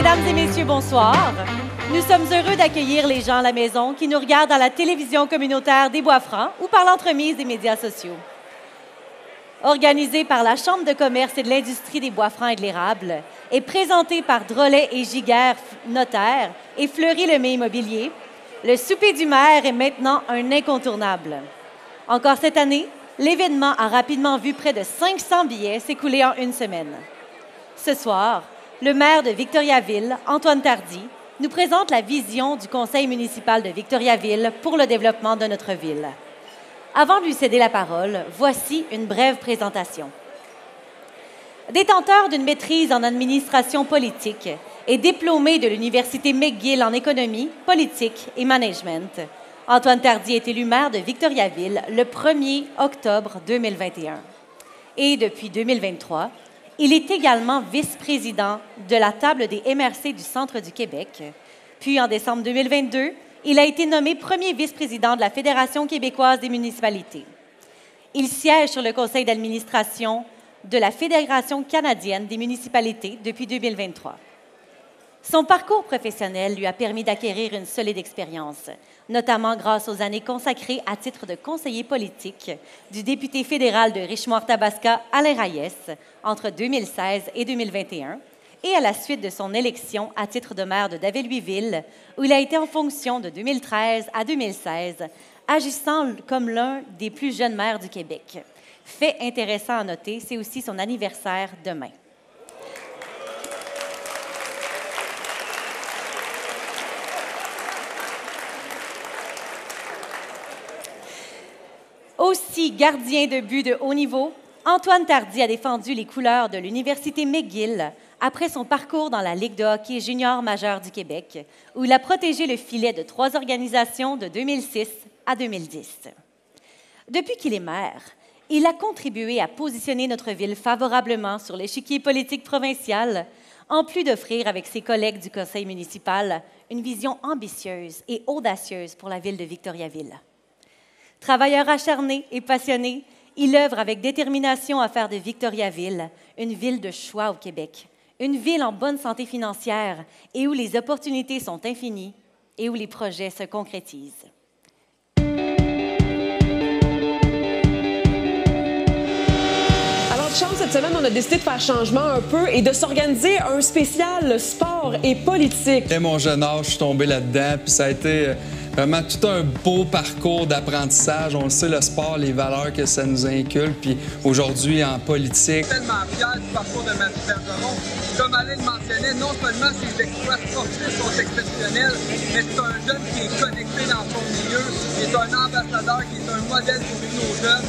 Mesdames et messieurs, bonsoir. Nous sommes heureux d'accueillir les gens à la maison qui nous regardent à la télévision communautaire des Bois-Francs ou par l'entremise des médias sociaux. Organisé par la Chambre de commerce et de l'industrie des Bois-Francs et de l'Érable et présenté par Drolet et Giguère Notaire et Fleury Lemay Immobilier, le souper du maire est maintenant un incontournable. Encore cette année, l'événement a rapidement vu près de 500 billets s'écouler en une semaine. Ce soir, le maire de Victoriaville, Antoine Tardy, nous présente la vision du conseil municipal de Victoriaville pour le développement de notre ville. Avant de lui céder la parole, voici une brève présentation. Détenteur d'une maîtrise en administration politique et diplômé de l'Université McGill en économie, politique et management, Antoine Tardy est élu maire de Victoriaville le 1er octobre 2021. Et depuis 2023, il est également vice-président de la table des MRC du Centre du Québec. Puis, en décembre 2022, il a été nommé premier vice-président de la Fédération québécoise des municipalités. Il siège sur le conseil d'administration de la Fédération canadienne des municipalités depuis 2023. Son parcours professionnel lui a permis d'acquérir une solide expérience, notamment grâce aux années consacrées à titre de conseiller politique du député fédéral de Richemont-Arthabasca, Alain Reyes, entre 2016 et 2021, et à la suite de son élection à titre de maire de David-Louisville, où il a été en fonction de 2013 à 2016, agissant comme l'un des plus jeunes maires du Québec. Fait intéressant à noter, c'est aussi son anniversaire demain. Aussi gardien de but de haut niveau, Antoine Tardy a défendu les couleurs de l'Université McGill après son parcours dans la Ligue de hockey junior majeur du Québec, où il a protégé le filet de 3 organisations de 2006 à 2010. Depuis qu'il est maire, il a contribué à positionner notre ville favorablement sur l'échiquier politique provincial, en plus d'offrir avec ses collègues du conseil municipal une vision ambitieuse et audacieuse pour la ville de Victoriaville. Travailleur acharné et passionné, il œuvre avec détermination à faire de Victoriaville une ville de choix au Québec, une ville en bonne santé financière et où les opportunités sont infinies et où les projets se concrétisent. Alors, Charles, cette semaine, on a décidé de faire changement un peu et de s'organiser un spécial sport et politique. Dès mon jeune âge, je suis tombé là-dedans, puis ça a été vraiment tout un beau parcours d'apprentissage. On le sait, le sport, les valeurs que ça nous inculque. Puis aujourd'hui, en politique. Je suis tellement fier du parcours de Mathieu Bergeron. Comme Alain le mentionnait, non seulement ses exploits sportifs sont exceptionnels, mais c'est un jeune qui est connecté dans son milieu. Il est un ambassadeur, qui est un modèle pour tous nos jeunes.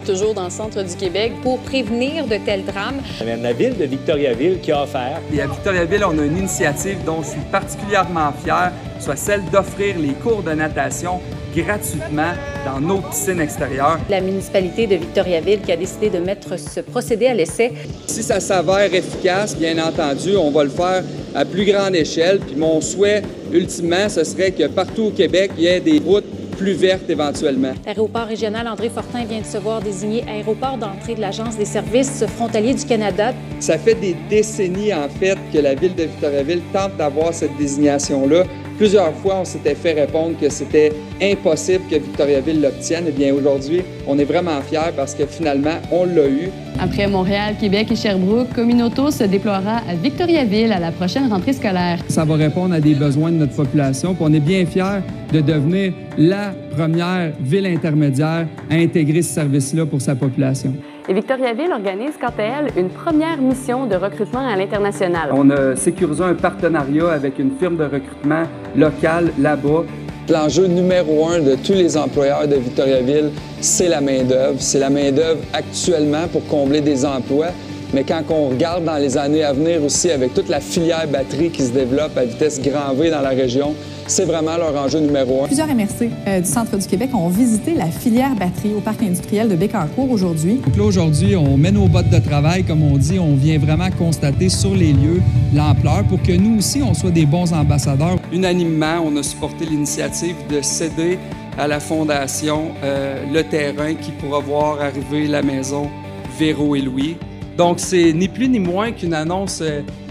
Toujours dans le centre du Québec pour prévenir de tels drames. La ville de Victoriaville qui a offert. Et à Victoriaville, on a une initiative dont je suis particulièrement fier, soit celle d'offrir les cours de natation gratuitement dans nos piscines extérieures. La municipalité de Victoriaville qui a décidé de mettre ce procédé à l'essai. Si ça s'avère efficace, bien entendu, on va le faire à plus grande échelle. Puis mon souhait, ultimement, ce serait que partout au Québec, il y ait des routes plus vertes éventuellement. L'aéroport régional André Fortin vient de se voir désigné aéroport d'entrée de l'Agence des services frontaliers du Canada. Ça fait des décennies, en fait, que la ville de Victoriaville tente d'avoir cette désignation-là. Plusieurs fois, on s'était fait répondre que c'était impossible que Victoriaville l'obtienne. Eh bien, aujourd'hui, on est vraiment fiers parce que finalement, on l'a eu. Après Montréal, Québec et Sherbrooke, Communauto se déploiera à Victoriaville à la prochaine rentrée scolaire. Ça va répondre à des besoins de notre population. Puis on est bien fiers de devenir la première ville intermédiaire à intégrer ce service-là pour sa population. Et Victoriaville organise, quant à elle, une première mission de recrutement à l'international. On a sécurisé un partenariat avec une firme de recrutement locale là-bas. L'enjeu numéro 1 de tous les employeurs de Victoriaville, c'est la main-d'œuvre. C'est la main-d'œuvre actuellement pour combler des emplois. Mais quand on regarde dans les années à venir aussi, avec toute la filière batterie qui se développe à vitesse grand V dans la région, c'est vraiment leur enjeu numéro 1. Plusieurs MRC du Centre du Québec ont visité la filière batterie au parc industriel de Bécancour aujourd'hui. Donc là, aujourd'hui, on met nos bottes de travail, comme on dit. On vient vraiment constater sur les lieux l'ampleur pour que nous aussi, on soit des bons ambassadeurs. Unanimement, on a supporté l'initiative de céder à la Fondation le terrain qui pourra voir arriver la maison Véro et Louis. Donc, c'est ni plus ni moins qu'une annonce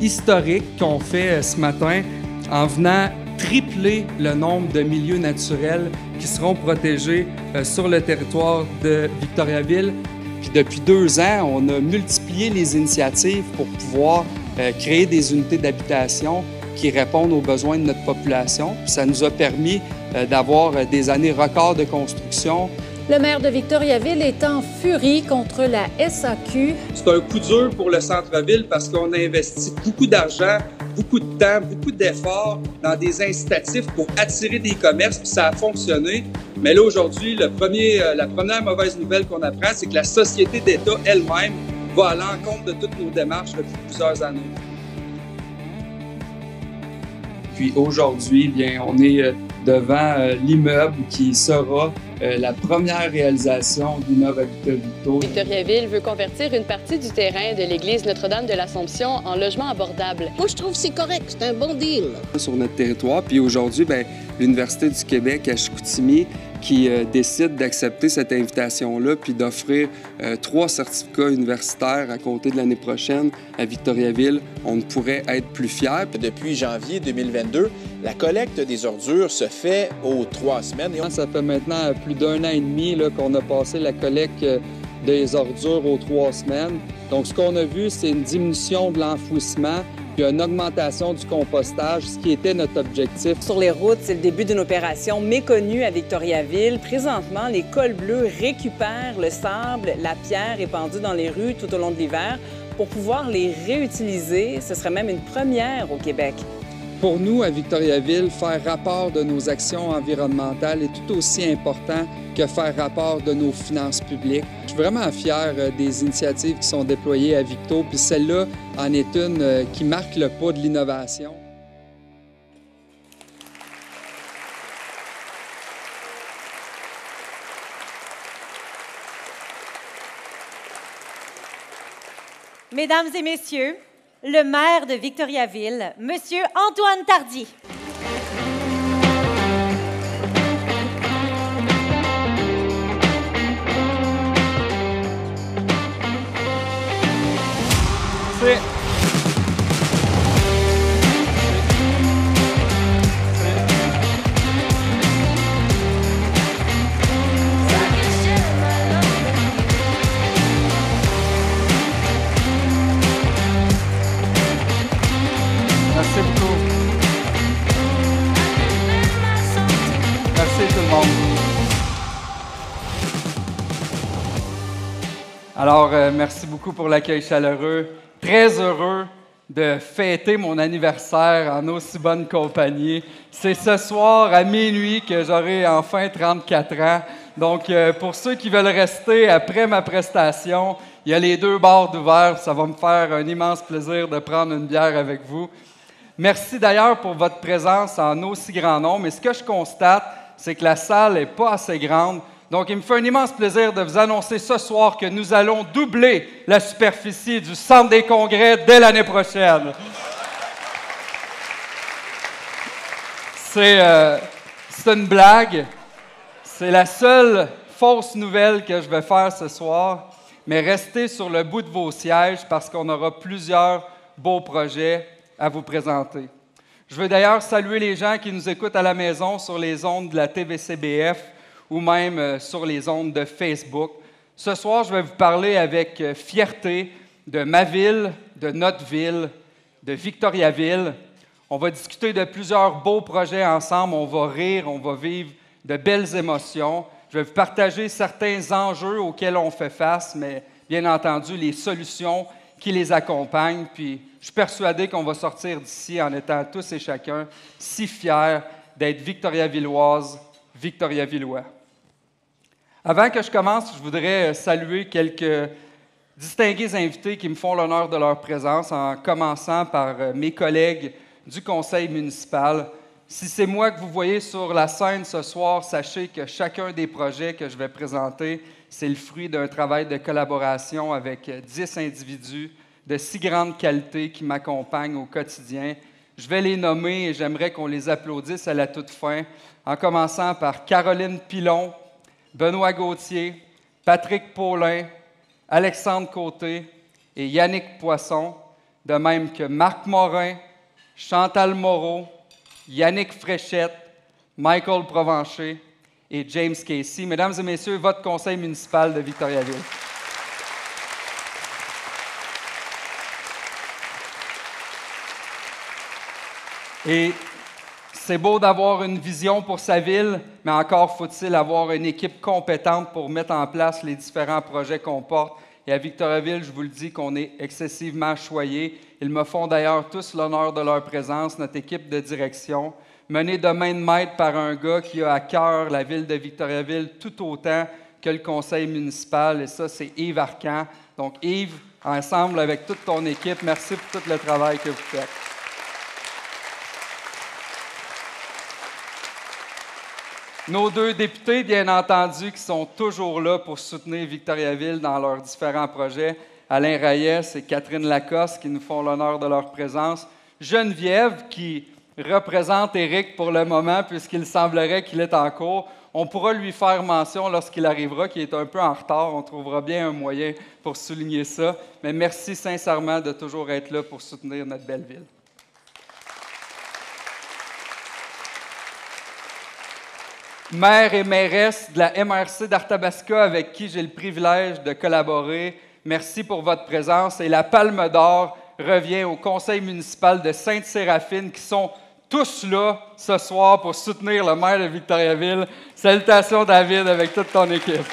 historique qu'on fait ce matin en venant tripler le nombre de milieux naturels qui seront protégés sur le territoire de Victoriaville. Puis depuis 2 ans, on a multiplié les initiatives pour pouvoir créer des unités d'habitation qui répondent aux besoins de notre population. Puis ça nous a permis d'avoir des années records de construction. Le maire de Victoriaville est en furie contre la SAQ. C'est un coup dur pour le centre-ville parce qu'on a investi beaucoup d'argent, beaucoup de temps, beaucoup d'efforts dans des incitatifs pour attirer des commerces, puis ça a fonctionné. Mais là, aujourd'hui, la première mauvaise nouvelle qu'on apprend, c'est que la société d'État elle-même va à l'encontre de toutes nos démarches depuis plusieurs années. Puis aujourd'hui, bien, on est devant l'immeuble qui sera la première réalisation d'Innov Habitat Victo. Victoriaville veut convertir une partie du terrain de l'église Notre-Dame de l'Assomption en logement abordable. Moi, je trouve que c'est correct, c'est un bon deal. Sur notre territoire, puis aujourd'hui, bien, l'Université du Québec à Chicoutimi qui décide d'accepter cette invitation-là puis d'offrir 3 certificats universitaires à compter de l'année prochaine à Victoriaville. On ne pourrait être plus fiers. Depuis janvier 2022, la collecte des ordures se fait aux 3 semaines. Ça fait maintenant plus d'1 an et demi qu'on a passé la collecte des ordures aux 3 semaines. Donc, ce qu'on a vu, c'est une diminution de l'enfouissement puis une augmentation du compostage, ce qui était notre objectif. Sur les routes, c'est le début d'une opération méconnue à Victoriaville. Présentement, les cols bleus récupèrent le sable, la pierre répandue dans les rues tout au long de l'hiver pour pouvoir les réutiliser. Ce serait même une première au Québec. Pour nous, à Victoriaville, faire rapport de nos actions environnementales est tout aussi important que faire rapport de nos finances publiques. Je suis vraiment fier des initiatives qui sont déployées à Victo, puis celle-là en est une qui marque le pas de l'innovation. Mesdames et messieurs, le maire de Victoriaville, Monsieur Antoine Tardy. Merci. Merci beaucoup. Merci tout le monde. Alors, merci beaucoup pour l'accueil chaleureux. Très heureux de fêter mon anniversaire en aussi bonne compagnie. C'est ce soir à minuit que j'aurai enfin 34 ans. Donc, pour ceux qui veulent rester après ma prestation, il y a les 2 bars d'ouverts. Ça va me faire un immense plaisir de prendre une bière avec vous. Merci d'ailleurs pour votre présence en aussi grand nombre. Mais ce que je constate, c'est que la salle n'est pas assez grande. Donc, il me fait un immense plaisir de vous annoncer ce soir que nous allons doubler la superficie du Centre des congrès dès l'année prochaine. C'est une blague. C'est la seule fausse nouvelle que je vais faire ce soir. Mais restez sur le bout de vos sièges parce qu'on aura plusieurs beaux projets à vous présenter. Je veux d'ailleurs saluer les gens qui nous écoutent à la maison sur les ondes de la TVCBF ou même sur les ondes de Facebook. Ce soir, je vais vous parler avec fierté de ma ville, de notre ville, de Victoriaville. On va discuter de plusieurs beaux projets ensemble, on va rire, on va vivre de belles émotions. Je vais vous partager certains enjeux auxquels on fait face, mais bien entendu, les solutions qui les accompagnent. Puis, je suis persuadé qu'on va sortir d'ici en étant tous et chacun si fiers d'être victoriavilloises, victoriavillois. Avant que je commence, je voudrais saluer quelques distingués invités qui me font l'honneur de leur présence, en commençant par mes collègues du conseil municipal. Si c'est moi que vous voyez sur la scène ce soir, sachez que chacun des projets que je vais présenter, c'est le fruit d'un travail de collaboration avec 10 individus de si grande qualité qui m'accompagnent au quotidien. Je vais les nommer et j'aimerais qu'on les applaudisse à la toute fin, en commençant par Caroline Pilon, Benoît Gauthier, Patrick Paulin, Alexandre Côté, et Yannick Poisson, de même que Marc Morin, Chantal Moreau, Yannick Fréchette, Michael Provencher et James Casey. Mesdames et messieurs, votre conseil municipal de Victoriaville. Et c'est beau d'avoir une vision pour sa ville, mais encore faut-il avoir une équipe compétente pour mettre en place les différents projets qu'on porte. Et à Victoriaville, je vous le dis qu'on est excessivement choyés. Ils me font d'ailleurs tous l'honneur de leur présence, notre équipe de direction, menée de main de maître par un gars qui a à cœur la ville de Victoriaville tout autant que le conseil municipal, et ça, c'est Yves Arcan. Donc Yves, ensemble avec toute ton équipe, merci pour tout le travail que vous faites. Nos deux députés, bien entendu, qui sont toujours là pour soutenir Victoriaville dans leurs différents projets. Alain Reyes et Catherine Lacoste qui nous font l'honneur de leur présence. Geneviève qui représente Éric pour le moment puisqu'il semblerait qu'il est en cours. On pourra lui faire mention lorsqu'il arrivera, qu'il est un peu en retard. On trouvera bien un moyen pour souligner ça. Mais merci sincèrement de toujours être là pour soutenir notre belle ville. Maire et mairesse de la MRC d'Arthabasca avec qui j'ai le privilège de collaborer, merci pour votre présence. Et la Palme d'Or revient au conseil municipal de Sainte-Séraphine qui sont tous là ce soir pour soutenir le maire de Victoriaville. Salutations David avec toute ton équipe.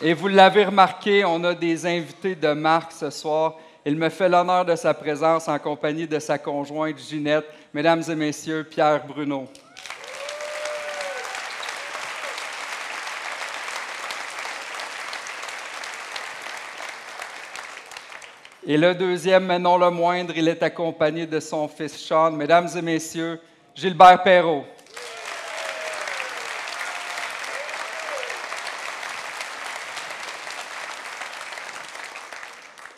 Et vous l'avez remarqué, on a des invités de marque ce soir. Il me fait l'honneur de sa présence en compagnie de sa conjointe Ginette. Mesdames et messieurs, Pierre Bruno. Et le deuxième, mais non le moindre, il est accompagné de son fils Sean. Mesdames et messieurs, Gilbert Perrault.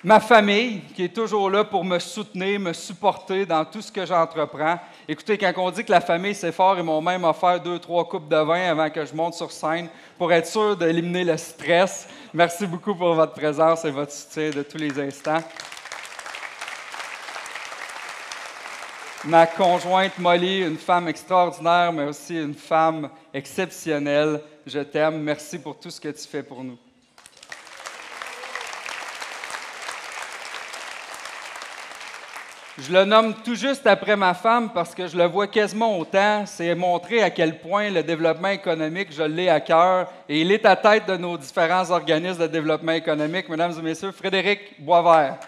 Ma famille, qui est toujours là pour me soutenir, me supporter dans tout ce que j'entreprends. Écoutez, quand on dit que la famille, c'est fort, ils m'ont même offert 2-3 coupes de vin avant que je monte sur scène pour être sûr d'éliminer le stress. Merci beaucoup pour votre présence et votre soutien de tous les instants. Ma conjointe Molly, une femme extraordinaire, mais aussi une femme exceptionnelle. Je t'aime. Merci pour tout ce que tu fais pour nous. Je le nomme tout juste après ma femme parce que je le vois quasiment autant. C'est montrer à quel point le développement économique, je l'ai à cœur. Et il est à tête de nos différents organismes de développement économique. Mesdames et messieurs, Frédéric Boisvert.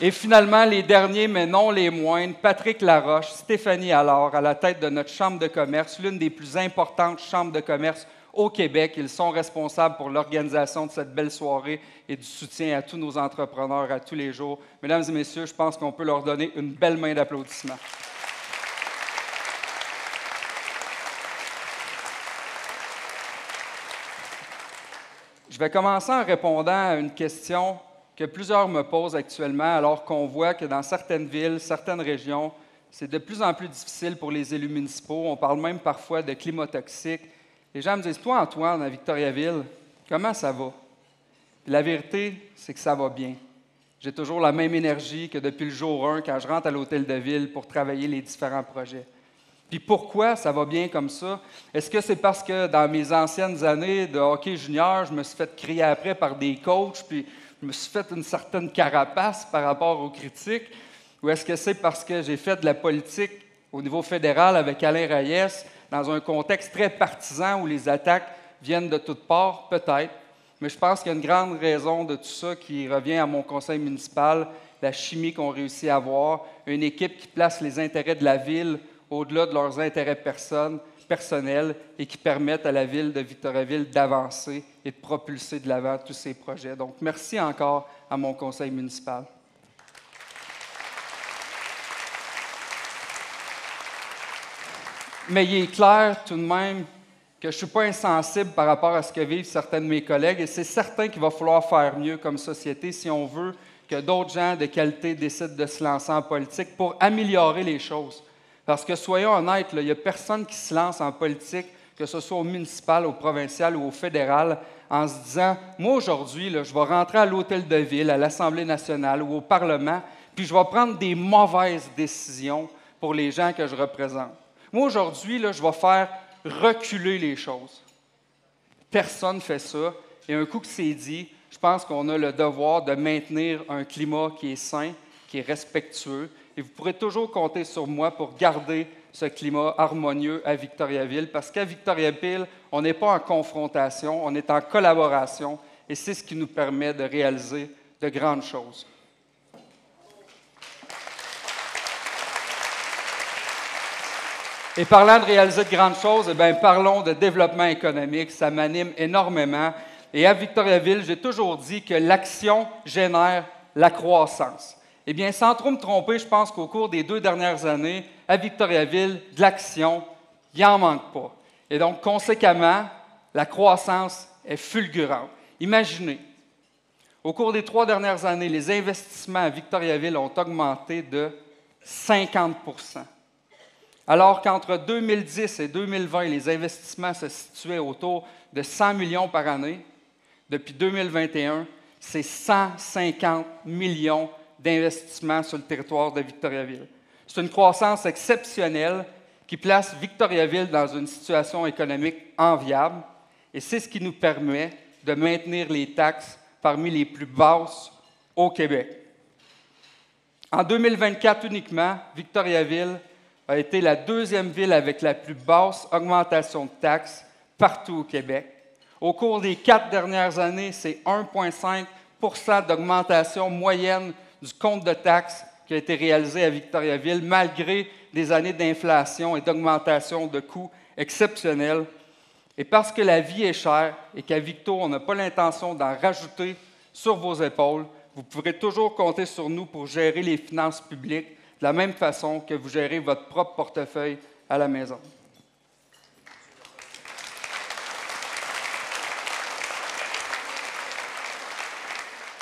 Et finalement, les derniers, mais non les moindres, Patrick Laroche, Stéphanie Allard, à la tête de notre chambre de commerce, l'une des plus importantes chambres de commerce au Québec. Ils sont responsables pour l'organisation de cette belle soirée et du soutien à tous nos entrepreneurs à tous les jours. Mesdames et messieurs, je pense qu'on peut leur donner une belle main d'applaudissements. Je vais commencer en répondant à une question que plusieurs me posent actuellement, alors qu'on voit que dans certaines villes, certaines régions, c'est de plus en plus difficile pour les élus municipaux. On parle même parfois de climat toxique. Les gens me disent, toi, Antoine, à Victoriaville, comment ça va? Puis la vérité, c'est que ça va bien. J'ai toujours la même énergie que depuis le jour 1 quand je rentre à l'hôtel de ville pour travailler les différents projets. Puis pourquoi ça va bien comme ça? Est-ce que c'est parce que dans mes anciennes années de hockey junior, je me suis fait crier après par des coachs, puis je me suis fait une certaine carapace par rapport aux critiques? Ou est-ce que c'est parce que j'ai fait de la politique au niveau fédéral avec Alain Reyes, dans un contexte très partisan où les attaques viennent de toutes parts? Peut-être. Mais je pense qu'il y a une grande raison de tout ça qui revient à mon conseil municipal, la chimie qu'on réussit à avoir, une équipe qui place les intérêts de la ville au-delà de leurs intérêts personnels et qui permettent à la ville de Victoriaville d'avancer et de propulser de l'avant tous ces projets. Donc, merci encore à mon conseil municipal. Mais il est clair tout de même que je ne suis pas insensible par rapport à ce que vivent certains de mes collègues et c'est certain qu'il va falloir faire mieux comme société si on veut que d'autres gens de qualité décident de se lancer en politique pour améliorer les choses. Parce que, soyons honnêtes, il n'y a personne qui se lance en politique, que ce soit au municipal, au provincial ou au fédéral, en se disant « Moi, aujourd'hui, je vais rentrer à l'hôtel de ville, à l'Assemblée nationale ou au Parlement, puis je vais prendre des mauvaises décisions pour les gens que je représente. Moi, aujourd'hui, je vais faire reculer les choses. » Personne ne fait ça. Et un coup que c'est dit, je pense qu'on a le devoir de maintenir un climat qui est sain, qui est respectueux. Et vous pourrez toujours compter sur moi pour garder ce climat harmonieux à Victoriaville, parce qu'à Victoriaville, on n'est pas en confrontation, on est en collaboration, et c'est ce qui nous permet de réaliser de grandes choses. Et parlant de réaliser de grandes choses, parlons de développement économique, ça m'anime énormément. Et à Victoriaville, j'ai toujours dit que l'action génère la croissance. Eh bien, sans trop me tromper, je pense qu'au cours des 2 dernières années, à Victoriaville, de l'action, il n'en manque pas. Et donc, conséquemment, la croissance est fulgurante. Imaginez, au cours des 3 dernières années, les investissements à Victoriaville ont augmenté de 50 %. Alors qu'entre 2010 et 2020, les investissements se situaient autour de 100 millions par année, depuis 2021, c'est 150 millions d'investissements sur le territoire de Victoriaville. C'est une croissance exceptionnelle qui place Victoriaville dans une situation économique enviable, et c'est ce qui nous permet de maintenir les taxes parmi les plus basses au Québec. En 2024 uniquement, Victoriaville a été la 2e ville avec la plus basse augmentation de taxes partout au Québec. Au cours des 4 dernières années, c'est 1,5 % d'augmentation moyenne du compte de taxes qui a été réalisé à Victoriaville, malgré des années d'inflation et d'augmentation de coûts exceptionnels. Et parce que la vie est chère et qu'à Victo, on n'a pas l'intention d'en rajouter sur vos épaules, vous pourrez toujours compter sur nous pour gérer les finances publiques de la même façon que vous gérez votre propre portefeuille à la maison.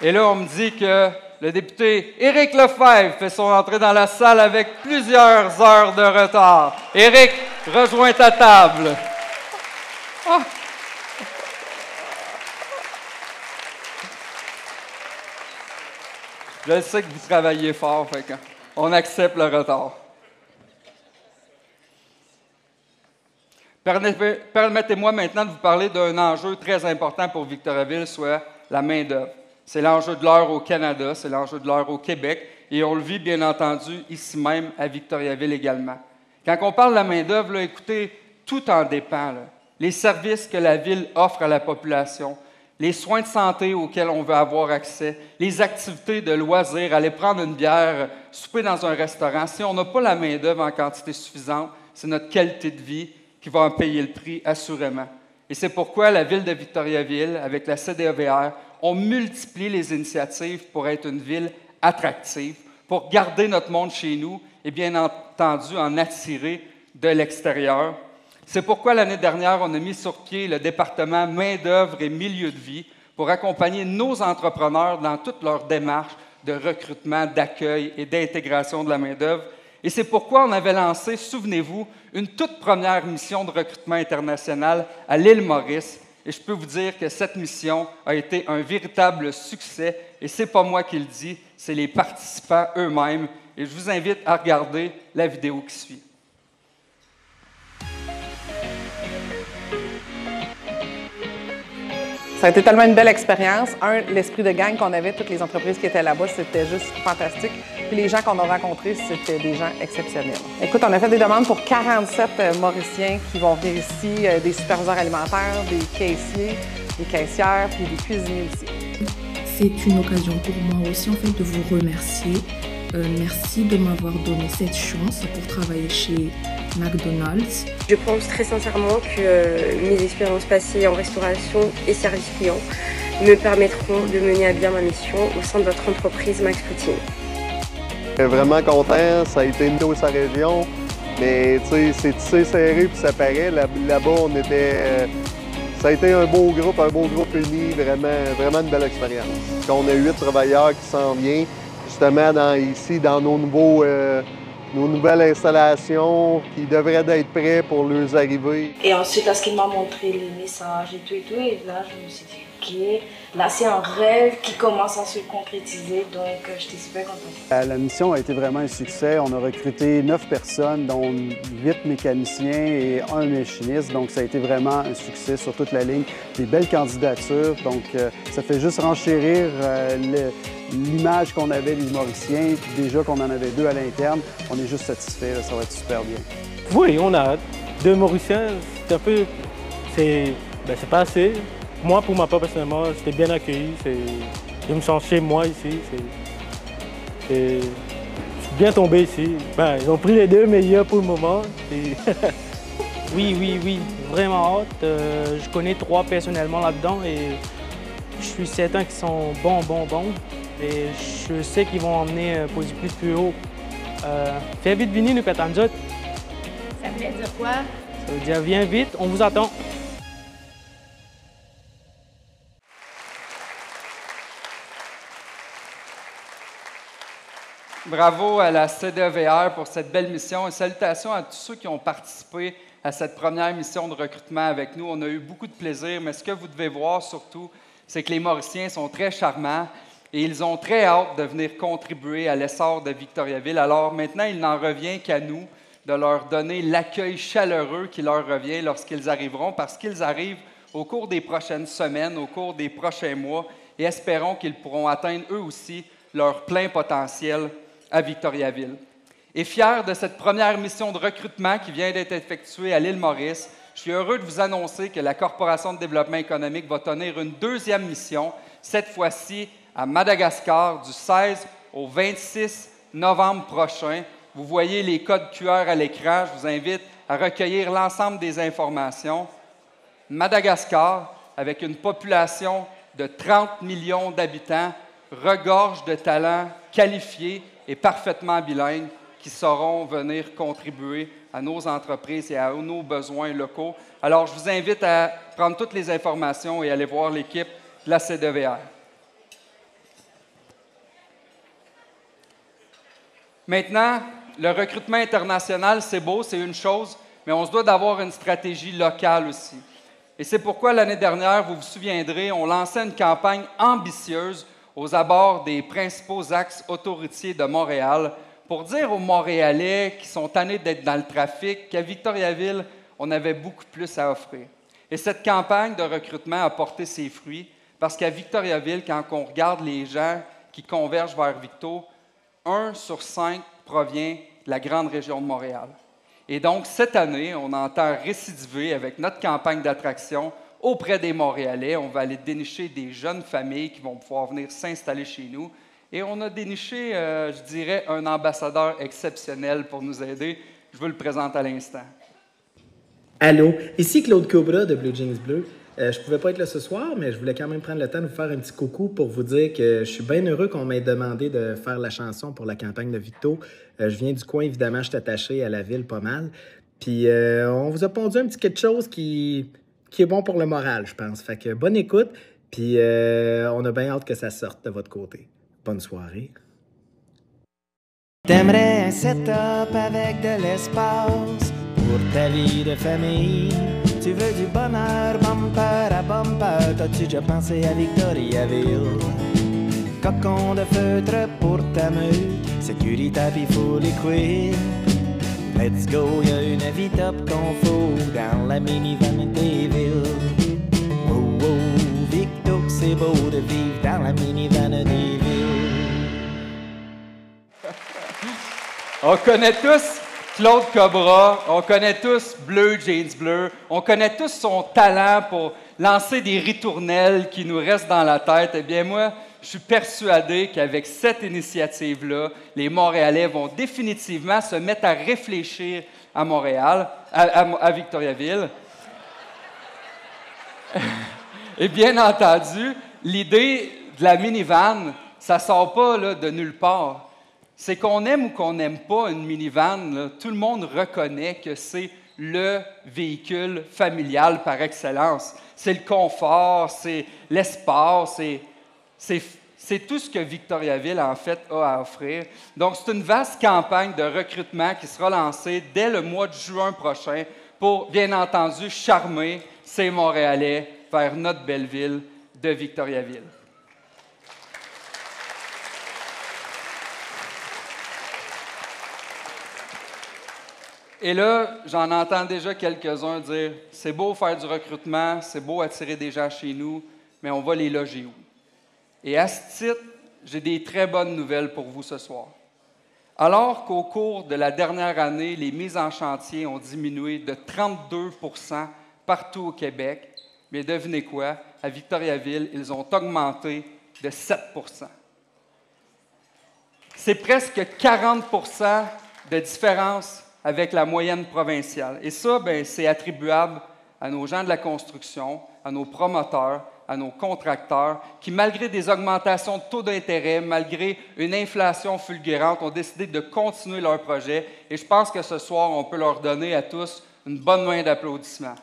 Et là, on me dit que le député Éric Lefebvre fait son entrée dans la salle avec plusieurs heures de retard. Éric, rejoins ta table. Ah. Je sais que vous travaillez fort, fait qu'on accepte le retard. Permettez-moi maintenant de vous parler d'un enjeu très important pour Victoriaville, soit la main-d'œuvre. C'est l'enjeu de l'heure au Canada, c'est l'enjeu de l'heure au Québec, et on le vit bien entendu ici même à Victoriaville également. Quand on parle de la main-d'œuvre, écoutez, tout en dépend. Les services que la ville offre à la population, les soins de santé auxquels on veut avoir accès, les activités de loisirs, aller prendre une bière, souper dans un restaurant. Si on n'a pas la main-d'œuvre en quantité suffisante, c'est notre qualité de vie qui va en payer le prix, assurément. Et c'est pourquoi la ville de Victoriaville, avec la CDEVR, on multiplie les initiatives pour être une ville attractive, pour garder notre monde chez nous et bien entendu en attirer de l'extérieur. C'est pourquoi l'année dernière, on a mis sur pied le département main-d'œuvre et milieu de vie pour accompagner nos entrepreneurs dans toutes leurs démarches de recrutement, d'accueil et d'intégration de la main-d'œuvre. Et c'est pourquoi on avait lancé, souvenez-vous, une toute première mission de recrutement international à l'île Maurice. Et je peux vous dire que cette mission a été un véritable succès. Et ce n'est pas moi qui le dis, c'est les participants eux-mêmes. Et je vous invite à regarder la vidéo qui suit. Ça a été tellement une belle expérience. L'esprit de gang qu'on avait, toutes les entreprises qui étaient là-bas, c'était juste fantastique. Puis les gens qu'on a rencontrés, c'était des gens exceptionnels. Écoute, on a fait des demandes pour 47 Mauriciens qui vont venir ici, des superviseurs alimentaires, des caissiers, des caissières, puis des cuisiniers aussi. C'est une occasion pour moi aussi, en fait, de vous remercier. Merci de m'avoir donné cette chance pour travailler chez McDonald's. Je pense très sincèrement que mes expériences passées en restauration et service client me permettront de mener à bien ma mission au sein de votre entreprise Max Poutine. Vraiment content, ça a été une de sa région, mais c'est tissé serré puis ça paraît. Là-bas, on était. Ça a été un beau groupe uni, vraiment une belle expérience. On a 8 travailleurs qui s'en viennent, justement ici dans nos nouveaux nos nouvelles installations qui devraient être prêtes pour leurs arrivées. Et ensuite, lorsqu'il m'a montré les messages et tout, et là, je me suis dit, OK, là, c'est un rêve qui commence à se concrétiser, donc j'étais super contente. La mission a été vraiment un succès. On a recruté 9 personnes, dont 8 mécaniciens et 1 machiniste, donc ça a été vraiment un succès sur toute la ligne. Des belles candidatures, donc ça fait juste renchérir l'image qu'on avait des Mauriciens. Déjà qu'on en avait 2 à l'interne, on est juste satisfait, ça va être super bien. Oui, on a 2 Mauriciens, c'est un peu... c'est pas assez. Moi, pour ma part, personnellement, j'étais bien accueilli. Je me sens chez moi ici. Je suis bien tombé ici. Ben, ils ont pris les 2 meilleurs pour le moment. Oui, vraiment hâte. Je connais 3 personnellement là-dedans et je suis certain qu'ils sont bons. Et je sais qu'ils vont emmener un produit plus haut. Fais vite venir, nous attendons. Ça voulait dire quoi? Ça veut dire viens vite, on vous attend. Bravo à la CDEVR pour cette belle mission et salutations à tous ceux qui ont participé à cette première mission de recrutement avec nous. On a eu beaucoup de plaisir, mais ce que vous devez voir surtout, c'est que les Mauriciens sont très charmants et ils ont très hâte de venir contribuer à l'essor de Victoriaville. Alors maintenant, il n'en revient qu'à nous de leur donner l'accueil chaleureux qui leur revient lorsqu'ils arriveront, parce qu'ils arrivent au cours des prochaines semaines, au cours des prochains mois, et espérons qu'ils pourront atteindre eux aussi leur plein potentiel à Victoriaville. Et fier de cette première mission de recrutement qui vient d'être effectuée à l'île Maurice, je suis heureux de vous annoncer que la Corporation de développement économique va tenir une 2e mission, cette fois-ci à Madagascar, du 16 au 26 novembre prochain. Vous voyez les codes QR à l'écran. Je vous invite à recueillir l'ensemble des informations. Madagascar, avec une population de 30 millions d'habitants, regorge de talents qualifiés et parfaitement bilingues qui sauront venir contribuer à nos entreprises et à nos besoins locaux. Alors, je vous invite à prendre toutes les informations et aller voir l'équipe de la CDEVR. Maintenant, le recrutement international, c'est beau, c'est une chose, mais on se doit d'avoir une stratégie locale aussi. Et c'est pourquoi l'année dernière, vous vous souviendrez, on lançait une campagne ambitieuse aux abords des principaux axes autoroutiers de Montréal pour dire aux Montréalais qui sont tannés d'être dans le trafic qu'à Victoriaville, on avait beaucoup plus à offrir. Et cette campagne de recrutement a porté ses fruits parce qu'à Victoriaville, quand on regarde les gens qui convergent vers Victo, 1 sur 5 provient de la grande région de Montréal. Et donc, cette année, on entend récidiver avec notre campagne d'attraction auprès des Montréalais. On va aller dénicher des jeunes familles qui vont pouvoir venir s'installer chez nous. Et on a déniché, je dirais, un ambassadeur exceptionnel pour nous aider. Je vous le présente à l'instant. Allô, ici Claude Cobra de Blue Jeans Bleu. Je ne pouvais pas être là ce soir, mais je voulais quand même prendre le temps de vous faire un petit coucou pour vous dire que je suis bien heureux qu'on m'ait demandé de faire la chanson pour la campagne de Victo. Je viens du coin, évidemment, je suis attaché à la ville pas mal. Puis on vous a pondu un petit quelque chose qui est bon pour le moral, je pense. Fait que bonne écoute, puis on a bien hâte que ça sorte de votre côté. Bonne soirée. T'aimerais un setup avec de l'espace pour ta vie de famille. Tu veux du bonheur, bumper à bumper. T'as-tu déjà pensé à Victoriaville? Cocon de feutre pour ta meute, sécurité pis full equip. Let's go, y'a une vie top qu'on fout dans la minivan des villes. Wow, wow, Victo, c'est beau de vivre dans la minivan des villes. On connaît tous Claude Cobra, on connaît tous Bleu Jeans Bleu, on connaît tous son talent pour lancer des ritournelles qui nous restent dans la tête. Eh bien, moi, je suis persuadé qu'avec cette initiative-là, les Montréalais vont définitivement se mettre à réfléchir à Montréal, à Victoriaville. Et bien entendu, l'idée de la minivan, ça ne sort pas là, de nulle part. C'est qu'on aime ou qu'on n'aime pas une minivan, là, tout le monde reconnaît que c'est le véhicule familial par excellence. C'est le confort, c'est l'espace, c'est C'est tout ce que Victoriaville, en fait, a à offrir. Donc, c'est une vaste campagne de recrutement qui sera lancée dès le mois de juin prochain pour, bien entendu, charmer ces Montréalais vers notre belle ville de Victoriaville. Et là, j'en entends déjà quelques-uns dire « C'est beau faire du recrutement, c'est beau attirer des gens chez nous, mais on va les loger où? » Et à ce titre, j'ai des très bonnes nouvelles pour vous ce soir. Alors qu'au cours de la dernière année, les mises en chantier ont diminué de 32 % partout au Québec, mais devinez quoi? À Victoriaville, ils ont augmenté de 7 %. C'est presque 40 % de différence avec la moyenne provinciale. Et ça, c'est attribuable à nos gens de la construction, à nos promoteurs, à nos contracteurs, qui, malgré des augmentations de taux d'intérêt, malgré une inflation fulgurante, ont décidé de continuer leur projet. Et je pense que ce soir, on peut leur donner à tous une bonne main d'applaudissements.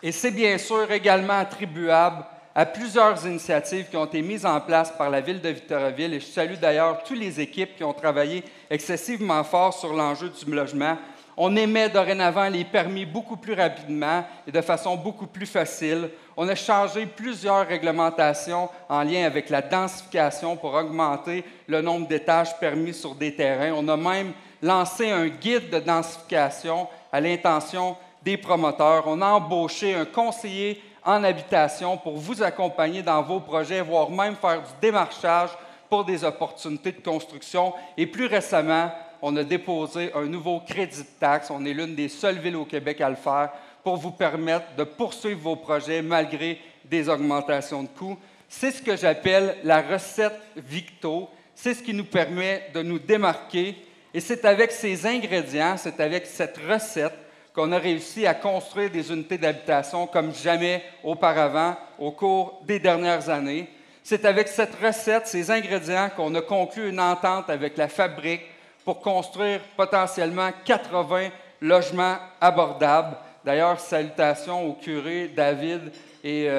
Et c'est bien sûr également attribuable à plusieurs initiatives qui ont été mises en place par la Ville de Victoriaville. Et je salue d'ailleurs toutes les équipes qui ont travaillé excessivement fort sur l'enjeu du logement. On émet dorénavant les permis beaucoup plus rapidement et de façon beaucoup plus facile. On a changé plusieurs réglementations en lien avec la densification pour augmenter le nombre d'étages permis sur des terrains. On a même lancé un guide de densification à l'intention des promoteurs. On a embauché un conseiller en habitation pour vous accompagner dans vos projets, voire même faire du démarchage pour des opportunités de construction. Et plus récemment, on a déposé un nouveau crédit de taxe. On est l'une des seules villes au Québec à le faire pour vous permettre de poursuivre vos projets malgré des augmentations de coûts. C'est ce que j'appelle la recette Victo. C'est ce qui nous permet de nous démarquer. Et c'est avec ces ingrédients, c'est avec cette recette qu'on a réussi à construire des unités d'habitation comme jamais auparavant au cours des dernières années. C'est avec cette recette, ces ingrédients, qu'on a conclu une entente avec la Fabrique pour construire potentiellement 80 logements abordables. D'ailleurs, salutations au curé David et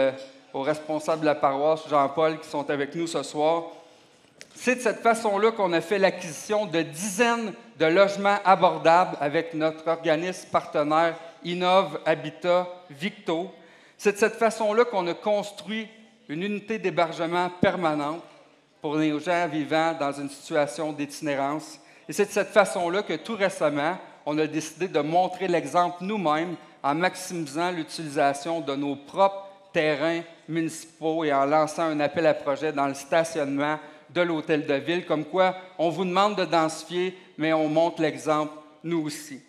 aux responsables de la paroisse, Jean-Paul, qui sont avec nous ce soir. C'est de cette façon-là qu'on a fait l'acquisition de dizaines de logements abordables avec notre organisme partenaire Innov Habitat Victo. C'est de cette façon-là qu'on a construit une unité d'hébergement permanente pour les gens vivant dans une situation d'itinérance. Et c'est de cette façon-là que tout récemment, on a décidé de montrer l'exemple nous-mêmes en maximisant l'utilisation de nos propres terrains municipaux et en lançant un appel à projet dans le stationnement de l'hôtel de ville, comme quoi on vous demande de densifier, mais on montre l'exemple nous aussi.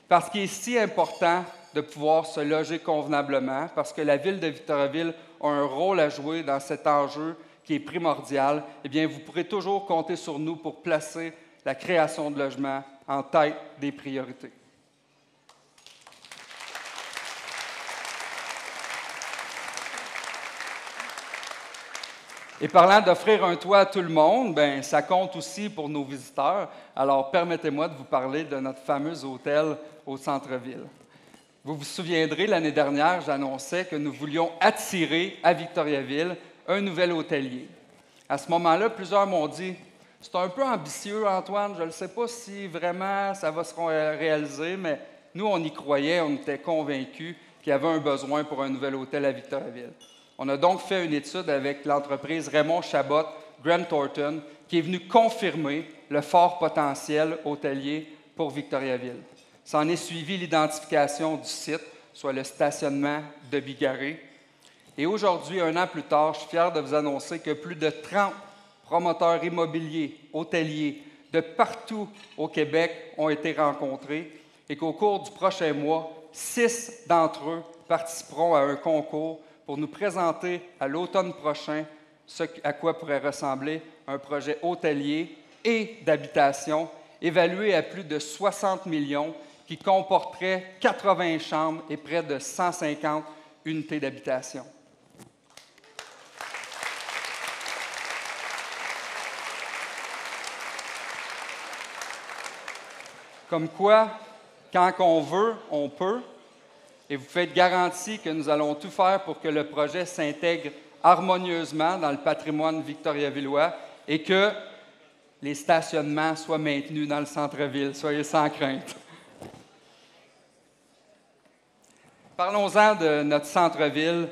Parce qu'il est si important de pouvoir se loger convenablement, parce que la Ville de Victoriaville a un rôle à jouer dans cet enjeu qui est primordial, eh bien, vous pourrez toujours compter sur nous pour placer la création de logements en tête des priorités. Et parlant d'offrir un toit à tout le monde, bien, ça compte aussi pour nos visiteurs. Alors, permettez-moi de vous parler de notre fameux hôtel au centre-ville. Vous vous souviendrez, l'année dernière, j'annonçais que nous voulions attirer à Victoriaville un nouvel hôtelier. À ce moment-là, plusieurs m'ont dit « C'est un peu ambitieux, Antoine, je ne sais pas si vraiment ça va se réaliser, mais nous, on y croyait, on était convaincus qu'il y avait un besoin pour un nouvel hôtel à Victoriaville. » On a donc fait une étude avec l'entreprise Raymond Chabot, Grant Thornton, qui est venue confirmer le fort potentiel hôtelier pour Victoriaville. S'en est suivi l'identification du site, soit le stationnement de Bigarré. Et aujourd'hui, 1 an plus tard, je suis fier de vous annoncer que plus de 30 promoteurs immobiliers, hôteliers, de partout au Québec ont été rencontrés et qu'au cours du prochain mois, 6 d'entre eux participeront à un concours pour nous présenter à l'automne prochain ce à quoi pourrait ressembler un projet hôtelier et d'habitation évalué à plus de 60 millions qui comporterait 80 chambres et près de 150 unités d'habitation. Comme quoi, quand on veut, on peut. Et vous faites garantie que nous allons tout faire pour que le projet s'intègre harmonieusement dans le patrimoine victoriavillois et que les stationnements soient maintenus dans le centre-ville. Soyez sans crainte. Parlons-en de notre centre-ville,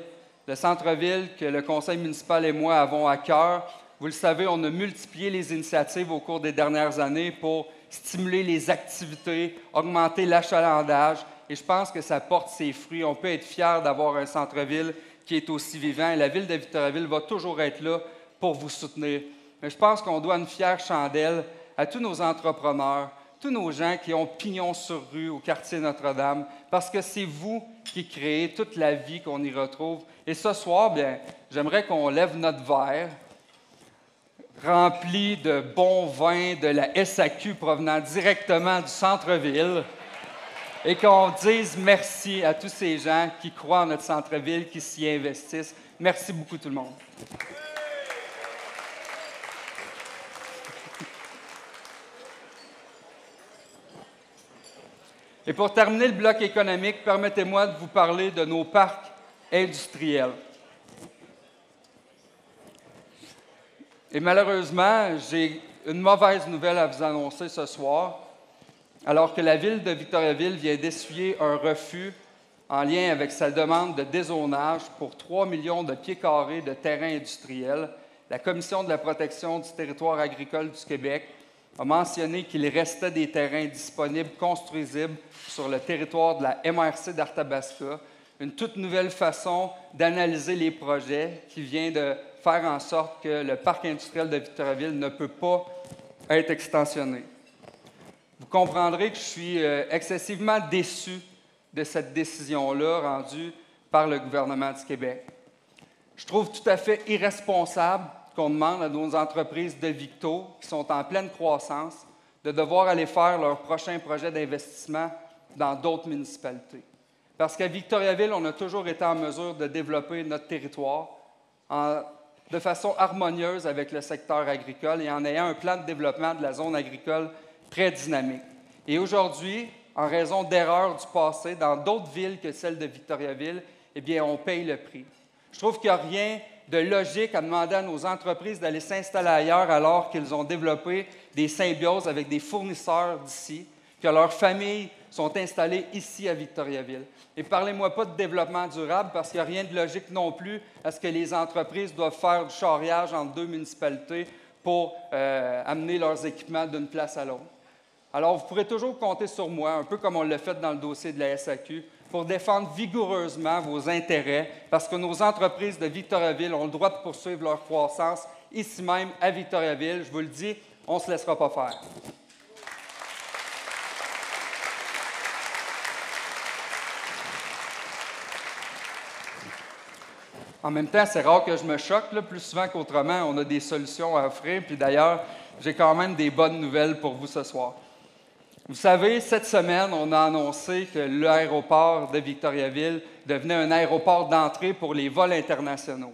le centre-ville que le conseil municipal et moi avons à cœur. Vous le savez, on a multiplié les initiatives au cours des dernières années pour stimuler les activités, augmenter l'achalandage, et je pense que ça porte ses fruits. On peut être fier d'avoir un centre-ville qui est aussi vivant, et la Ville de Victoriaville va toujours être là pour vous soutenir. Mais je pense qu'on doit une fière chandelle à tous nos entrepreneurs, tous nos gens qui ont pignon sur rue au quartier Notre-Dame, parce que c'est vous qui créez toute la vie qu'on y retrouve. Et ce soir, bien, j'aimerais qu'on lève notre verre, rempli de bons vins de la SAQ provenant directement du centre-ville, et qu'on dise merci à tous ces gens qui croient en notre centre-ville, qui s'y investissent. Merci beaucoup tout le monde. Et pour terminer le bloc économique, permettez-moi de vous parler de nos parcs industriels. Et malheureusement, j'ai une mauvaise nouvelle à vous annoncer ce soir. Alors que la Ville de Victoriaville vient d'essuyer un refus en lien avec sa demande de dézonage pour 3 millions de pieds carrés de terrains industriels, la Commission de la protection du territoire agricole du Québec a mentionné qu'il restait des terrains disponibles construisibles sur le territoire de la MRC d'Arthabasca, une toute nouvelle façon d'analyser les projets qui vient de faire en sorte que le parc industriel de Victoriaville ne peut pas être extensionné. Vous comprendrez que je suis excessivement déçu de cette décision-là rendue par le gouvernement du Québec. Je trouve tout à fait irresponsable qu'on demande à nos entreprises de Victo, qui sont en pleine croissance, de devoir aller faire leur prochain projet d'investissement dans d'autres municipalités. Parce qu'à Victoriaville, on a toujours été en mesure de développer notre territoire de façon harmonieuse avec le secteur agricole et en ayant un plan de développement de la zone agricole très dynamique. Et aujourd'hui, en raison d'erreurs du passé, dans d'autres villes que celle de Victoriaville, eh bien, on paye le prix. Je trouve qu'il n'y a rien de logique à demander à nos entreprises d'aller s'installer ailleurs alors qu'ils ont développé des symbioses avec des fournisseurs d'ici, que leurs familles sont installées ici à Victoriaville. Et parlez-moi pas de développement durable parce qu'il n'y a rien de logique non plus à ce que les entreprises doivent faire du charriage entre deux municipalités pour amener leurs équipements d'une place à l'autre. Alors, vous pourrez toujours compter sur moi, un peu comme on l'a fait dans le dossier de la SAQ, pour défendre vigoureusement vos intérêts, parce que nos entreprises de Victoriaville ont le droit de poursuivre leur croissance ici même à Victoriaville. Je vous le dis, on ne se laissera pas faire. En même temps, c'est rare que je me choque, là, plus souvent qu'autrement, on a des solutions à offrir. Puis d'ailleurs, j'ai quand même des bonnes nouvelles pour vous ce soir. Vous savez, cette semaine, on a annoncé que l'aéroport de Victoriaville devenait un aéroport d'entrée pour les vols internationaux.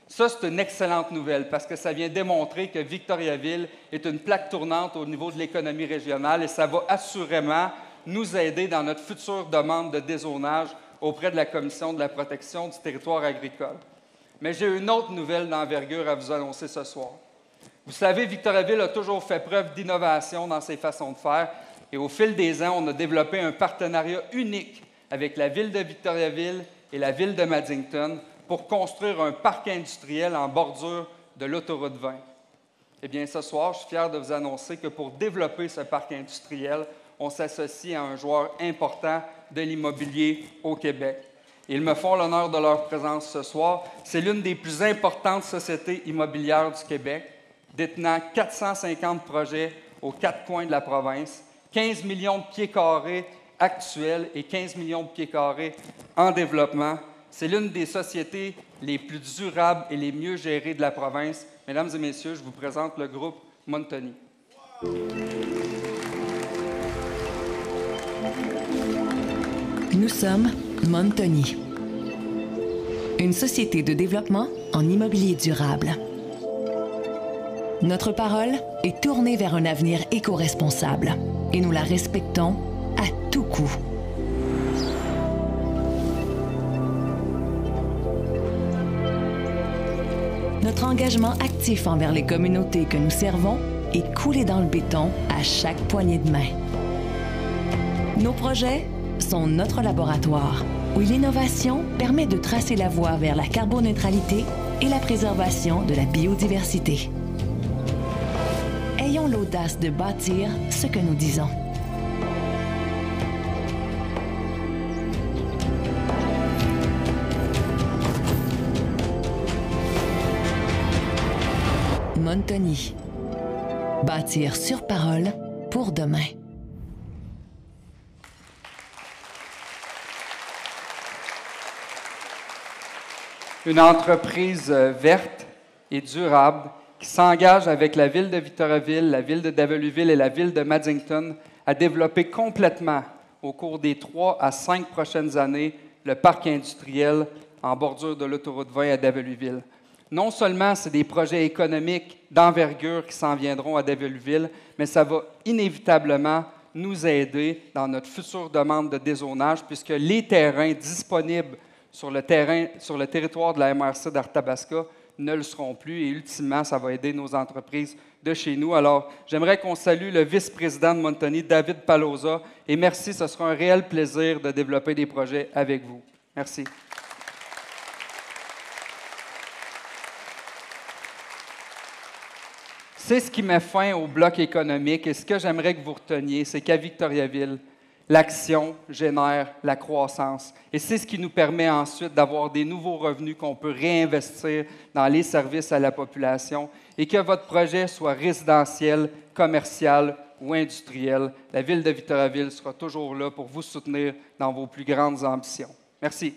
Ça, c'est une excellente nouvelle parce que ça vient démontrer que Victoriaville est une plaque tournante au niveau de l'économie régionale et ça va assurément nous aider dans notre future demande de dézonage auprès de la Commission de la protection du territoire agricole. Mais j'ai une autre nouvelle d'envergure à vous annoncer ce soir. Vous savez, Victoriaville a toujours fait preuve d'innovation dans ses façons de faire. Et au fil des ans, on a développé un partenariat unique avec la Ville de Victoriaville et la Ville de Madington pour construire un parc industriel en bordure de l'autoroute 20. Eh bien, ce soir, je suis fier de vous annoncer que pour développer ce parc industriel, on s'associe à un joueur important de l'immobilier au Québec. Ils me font l'honneur de leur présence ce soir. C'est l'une des plus importantes sociétés immobilières du Québec, détenant 450 projets aux 4 coins de la province, 15 millions de pieds carrés actuels et 15 millions de pieds carrés en développement. C'est l'une des sociétés les plus durables et les mieux gérées de la province. Mesdames et messieurs, je vous présente le groupe Montoni. Nous sommes Montoni, une société de développement en immobilier durable. Notre parole est tournée vers un avenir éco-responsable et nous la respectons à tout coût. Notre engagement actif envers les communautés que nous servons est coulé dans le béton à chaque poignée de main. Nos projets sont notre laboratoire, où l'innovation permet de tracer la voie vers la carboneutralité et la préservation de la biodiversité. Ayons l'audace de bâtir ce que nous disons. Montoni. Bâtir sur parole pour demain. Une entreprise verte et durable qui s'engage avec la ville de Victoriaville, la ville de Davolleville et la ville de Madington à développer complètement, au cours des 3 à 5 prochaines années, le parc industriel en bordure de l'autoroute 20 à Davolleville. Non seulement c'est des projets économiques d'envergure qui s'en viendront à Davolleville, mais ça va inévitablement nous aider dans notre future demande de dézonage, puisque les terrains disponibles sur le territoire de la MRC d'Arthabasca ne le seront plus et ultimement, ça va aider nos entreprises de chez nous. Alors, j'aimerais qu'on salue le vice-président de Montoni, David Paloza, et merci, ce sera un réel plaisir de développer des projets avec vous. Merci. C'est ce qui met fin au bloc économique et ce que j'aimerais que vous reteniez, c'est qu'à Victoriaville, l'action génère la croissance. Et c'est ce qui nous permet ensuite d'avoir des nouveaux revenus qu'on peut réinvestir dans les services à la population et que votre projet soit résidentiel, commercial ou industriel. La Ville de Victoriaville sera toujours là pour vous soutenir dans vos plus grandes ambitions. Merci.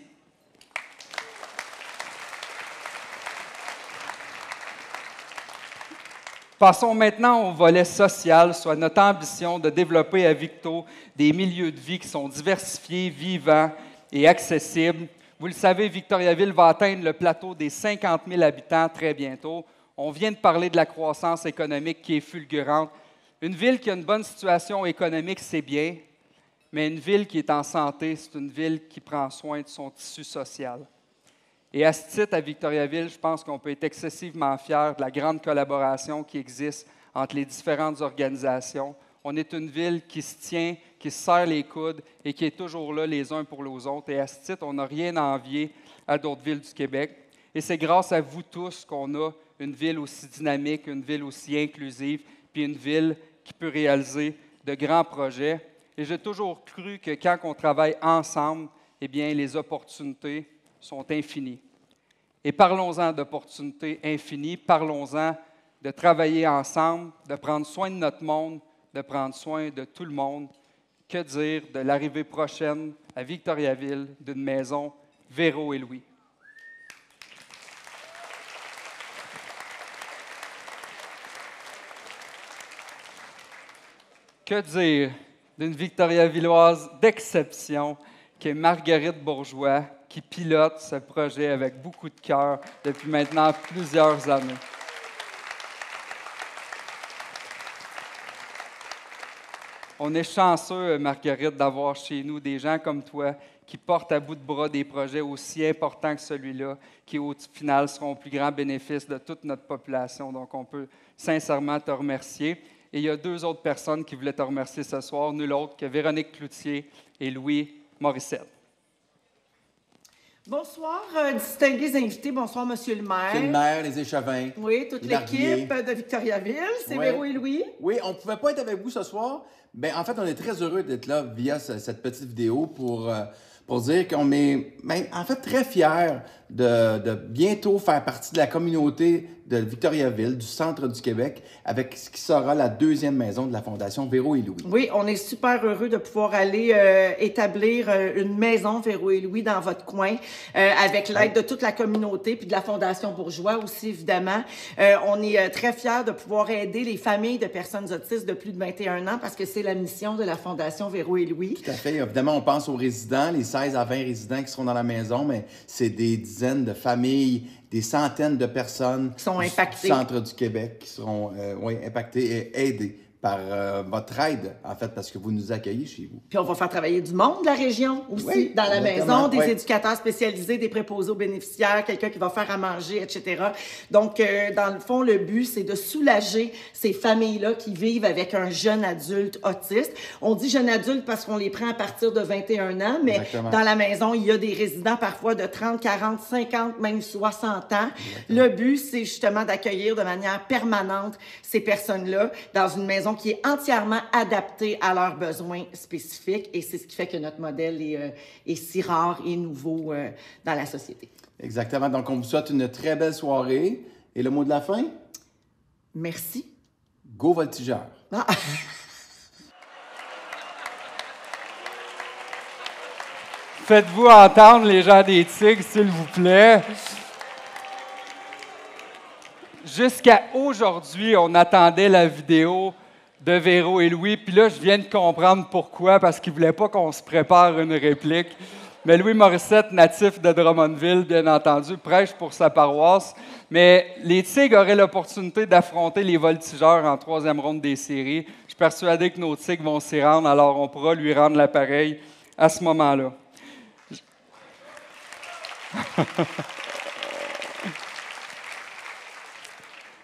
Passons maintenant au volet social, soit notre ambition de développer à Victo des milieux de vie qui sont diversifiés, vivants et accessibles. Vous le savez, Victoriaville va atteindre le plateau des 50 000 habitants très bientôt. On vient de parler de la croissance économique qui est fulgurante. Une ville qui a une bonne situation économique, c'est bien, mais une ville qui est en santé, c'est une ville qui prend soin de son tissu social. Et à ce titre, à Victoriaville, je pense qu'on peut être excessivement fiers de la grande collaboration qui existe entre les différentes organisations. On est une ville qui se tient, qui se serre les coudes et qui est toujours là les uns pour les autres. Et à ce titre, on n'a rien à envier à d'autres villes du Québec. Et c'est grâce à vous tous qu'on a une ville aussi dynamique, une ville aussi inclusive, puis une ville qui peut réaliser de grands projets. Et j'ai toujours cru que quand on travaille ensemble, eh bien, les opportunités sont infinies. Et parlons-en d'opportunités infinies, parlons-en de travailler ensemble, de prendre soin de notre monde, de prendre soin de tout le monde. Que dire de l'arrivée prochaine à Victoriaville d'une maison Véro et Louis? Que dire d'une Victoriavilloise d'exception qui est Marguerite Bourgeois, qui pilote ce projet avec beaucoup de cœur depuis maintenant plusieurs années. On est chanceux, Marguerite, d'avoir chez nous des gens comme toi qui portent à bout de bras des projets aussi importants que celui-là, qui au final seront au plus grand bénéfice de toute notre population. Donc, on peut sincèrement te remercier. Et il y a 2 autres personnes qui voulaient te remercier ce soir, nul autre que Véronique Cloutier et Louis Morissette. Bonsoir, distingués invités. Bonsoir, Monsieur le maire. Monsieur le maire, les échevins. Oui, toute l'équipe de Victoriaville. C'est Véro et Louis. Oui, on ne pouvait pas être avec vous ce soir. Bien, en fait, on est très heureux d'être là via cette petite vidéo pour dire qu'on est en fait très fiers de bientôt faire partie de la communauté de Victoriaville, du centre du Québec, avec ce qui sera la 2e maison de la Fondation Véro et Louis. Oui, on est super heureux de pouvoir aller établir une maison Véro et Louis dans votre coin, avec l'aide de toute la communauté, puis de la Fondation Bourgeois aussi, évidemment. On est très fiers de pouvoir aider les familles de personnes autistes de plus de 21 ans, parce que c'est la mission de la Fondation Véro et Louis. Tout à fait. Évidemment, on pense aux résidents, les 16 à 20 résidents qui seront dans la maison, mais c'est des dizaines de familles, des centaines de personnes qui sont impactées du centre du Québec qui seront impactées et aidées par votre aide, en fait, parce que vous nous accueillez chez vous. Puis on va faire travailler du monde de la région aussi, oui, dans la maison, des oui. éducateurs spécialisés, des préposés aux bénéficiaires, quelqu'un qui va faire à manger, etc. Donc, dans le fond, le but, c'est de soulager ces familles-là qui vivent avec un jeune adulte autiste. On dit jeune adulte parce qu'on les prend à partir de 21 ans, mais Exactement. dans la maison, il y a des résidents parfois de 30, 40, 50, même 60 ans. Le but, c'est justement d'accueillir de manière permanente ces personnes-là dans une maison qui est entièrement adaptée à leurs besoins spécifiques et c'est ce qui fait que notre modèle est si rare et nouveau dans la société. Exactement. Donc, on vous souhaite une très belle soirée. Et le mot de la fin? Merci. Go voltigeur. Ah. Faites-vous entendre, les gens des Tigres, s'il vous plaît. Jusqu'à aujourd'hui, on attendait la vidéo de Véro et Louis, puis là, je viens de comprendre pourquoi, parce qu'ils ne voulaient pas qu'on se prépare une réplique. Mais Louis Morissette, natif de Drummondville, bien entendu, prêche pour sa paroisse. Mais les Tigres auraient l'opportunité d'affronter les Voltigeurs en 3e ronde des séries. Je suis persuadé que nos Tigres vont s'y rendre, alors on pourra lui rendre l'appareil à ce moment-là.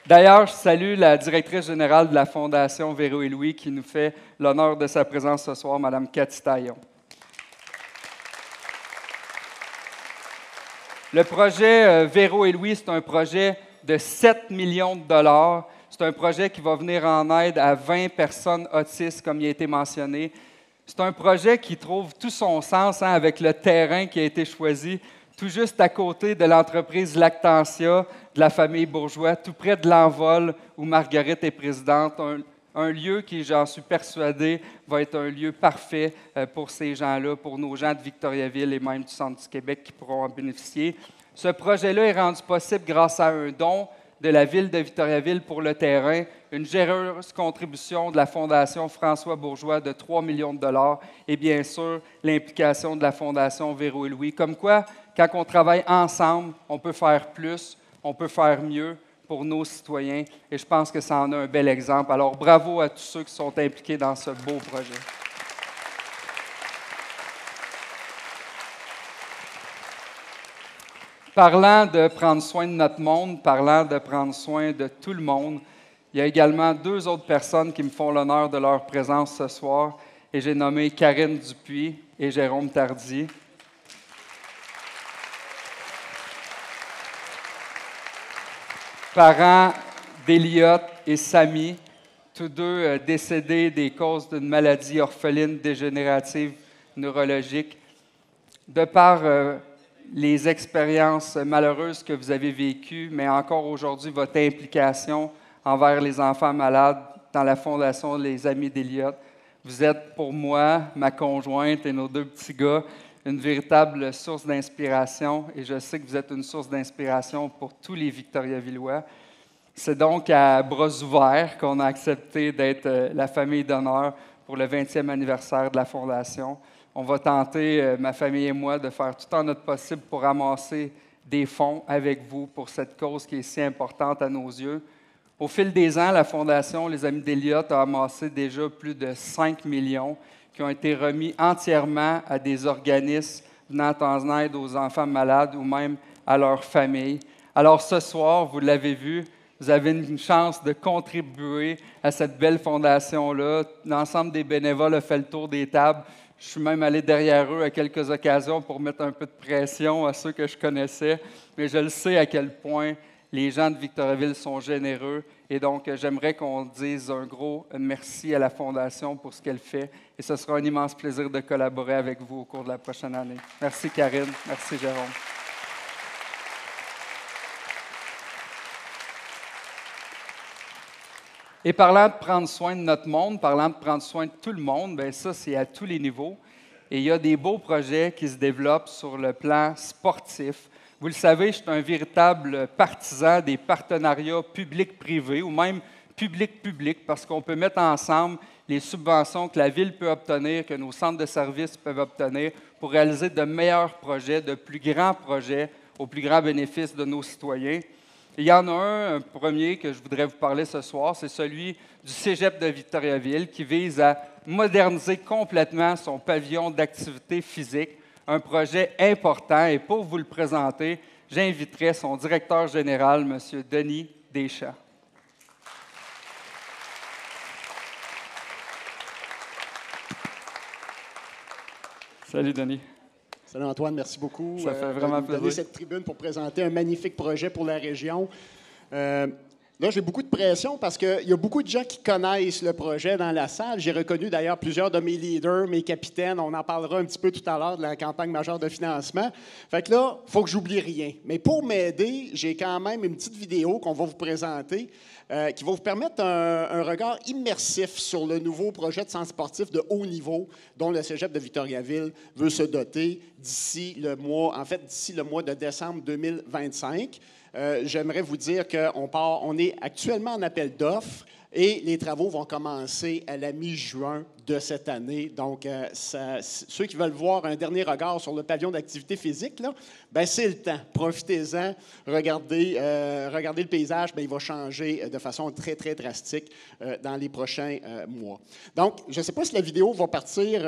D'ailleurs, je salue la directrice générale de la Fondation Véro et Louis qui nous fait l'honneur de sa présence ce soir, Mme Cathy Taillon. Le projet Véro et Louis, c'est un projet de 7 millions de dollars. C'est un projet qui va venir en aide à 20 personnes autistes, comme il a été mentionné. C'est un projet qui trouve tout son sens avec le terrain qui a été choisi, tout juste à côté de l'entreprise Lactantia de la famille Bourgeois, tout près de l'Envol où Marguerite est présidente. Un lieu qui, j'en suis persuadé, va être un lieu parfait pour ces gens-là, pour nos gens de Victoriaville et même du centre du Québec qui pourront en bénéficier. Ce projet-là est rendu possible grâce à un don de la ville de Victoriaville pour le terrain, une généreuse contribution de la Fondation François Bourgeois de 3 millions de dollars et bien sûr l'implication de la Fondation Véro et Louis. Comme quoi, quand on travaille ensemble, on peut faire plus, on peut faire mieux pour nos citoyens et je pense que ça en a un bel exemple. Alors bravo à tous ceux qui sont impliqués dans ce beau projet. Parlant de prendre soin de notre monde, parlant de prendre soin de tout le monde, il y a également 2 autres personnes qui me font l'honneur de leur présence ce soir et j'ai nommé Karine Dupuis et Jérôme Tardy. Parents d'Eliott et Samy, tous deux décédés des causes d'une maladie orpheline dégénérative neurologique. De par les expériences malheureuses que vous avez vécues, mais encore aujourd'hui, votre implication envers les enfants malades dans la Fondation Les Amis d'Eliott. Vous êtes pour moi, ma conjointe et nos 2 petits gars, une véritable source d'inspiration et je sais que vous êtes une source d'inspiration pour tous les Victoriavillois. C'est donc à bras ouverts qu'on a accepté d'être la famille d'honneur pour le 20e anniversaire de la Fondation. On va tenter, ma famille et moi, de faire tout en notre possible pour ramasser des fonds avec vous pour cette cause qui est si importante à nos yeux. Au fil des ans, la Fondation Les Amis d'Eliott a amassé déjà plus de 5 millions qui ont été remis entièrement à des organismes venant en aide aux enfants malades ou même à leurs familles. Alors ce soir, vous l'avez vu, vous avez une chance de contribuer à cette belle fondation-là. L'ensemble des bénévoles a fait le tour des tables. Je suis même allé derrière eux à quelques occasions pour mettre un peu de pression à ceux que je connaissais. Mais je le sais à quel point les gens de Victoriaville sont généreux. Et donc, j'aimerais qu'on dise un gros merci à la Fondation pour ce qu'elle fait. Et ce sera un immense plaisir de collaborer avec vous au cours de la prochaine année. Merci Karine. Merci Jérôme. Et parlant de prendre soin de notre monde, parlant de prendre soin de tout le monde, bien ça, c'est à tous les niveaux. Et il y a des beaux projets qui se développent sur le plan sportif. Vous le savez, je suis un véritable partisan des partenariats public-privé ou même public-public parce qu'on peut mettre ensemble les subventions que la Ville peut obtenir, que nos centres de services peuvent obtenir pour réaliser de meilleurs projets, de plus grands projets au plus grand bénéfice de nos citoyens. Il y en a un premier que je voudrais vous parler ce soir, c'est celui du Cégep de Victoriaville qui vise à moderniser complètement son pavillon d'activité physique, un projet important. Et pour vous le présenter, j'inviterai son directeur général, M. Denis Deschamps. Salut, Denis. Salut, Antoine. Merci beaucoup. Ça fait vraiment plaisir. De donner cette tribune pour présenter un magnifique projet pour la région. Là, j'ai beaucoup de pression parce qu'il y a beaucoup de gens qui connaissent le projet dans la salle. J'ai reconnu d'ailleurs plusieurs de mes leaders, mes capitaines. On en parlera un petit peu tout à l'heure de la campagne majeure de financement. Fait que là, il faut que j'oublie rien. Mais pour m'aider, j'ai quand même une petite vidéo qu'on va vous présenter qui va vous permettre un regard immersif sur le nouveau projet de centre sportif de haut niveau dont le Cégep de Victoriaville veut se doter d'ici le mois de décembre 2025. J'aimerais vous dire qu'on est actuellement en appel d'offres et les travaux vont commencer à la mi-juin de cette année. Donc, ceux qui veulent voir un dernier regard sur le pavillon d'activité physique, c'est le temps. Profitez-en, regardez le paysage, il va changer de façon très, très drastique dans les prochains mois. Donc, je ne sais pas si la vidéo va partir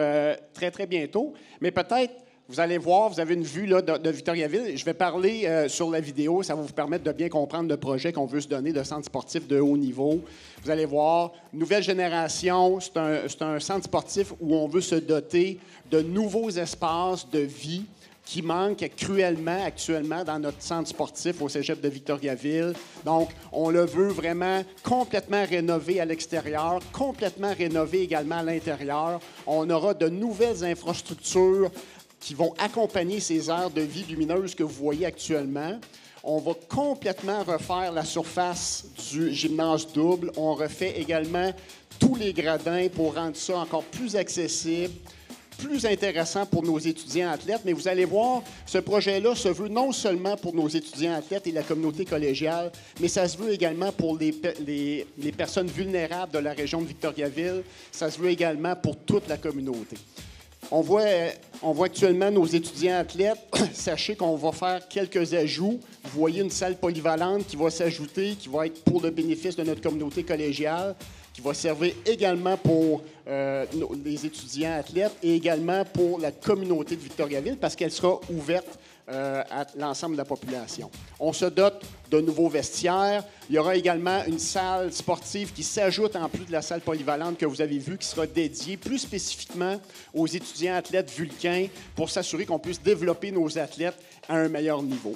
très, très bientôt, mais peut-être vous allez voir, vous avez une vue là, de Victoriaville. Je vais parler sur la vidéo. Ça va vous permettre de bien comprendre le projet qu'on veut se donner de centre sportif de haut niveau. Vous allez voir, nouvelle génération, c'est un centre sportif où on veut se doter de nouveaux espaces de vie qui manquent cruellement actuellement dans notre centre sportif au Cégep de Victoriaville. Donc, on le veut vraiment complètement rénové à l'extérieur, complètement rénové également à l'intérieur. On aura de nouvelles infrastructures qui vont accompagner ces aires de vie lumineuses que vous voyez actuellement. On va complètement refaire la surface du gymnase double. On refait également tous les gradins pour rendre ça encore plus accessible, plus intéressant pour nos étudiants athlètes. Mais vous allez voir, ce projet-là se veut non seulement pour nos étudiants athlètes et la communauté collégiale, mais ça se veut également pour les personnes vulnérables de la région de Victoriaville. Ça se veut également pour toute la communauté. On voit actuellement nos étudiants athlètes. Sachez qu'on va faire quelques ajouts. Vous voyez une salle polyvalente qui va s'ajouter, qui va être pour le bénéfice de notre communauté collégiale, qui va servir également pour les étudiants athlètes et également pour la communauté de Victoriaville parce qu'elle sera ouverte à l'ensemble de la population. On se dote de nouveaux vestiaires. Il y aura également une salle sportive qui s'ajoute en plus de la salle polyvalente que vous avez vue, qui sera dédiée plus spécifiquement aux étudiants athlètes vulcains pour s'assurer qu'on puisse développer nos athlètes à un meilleur niveau.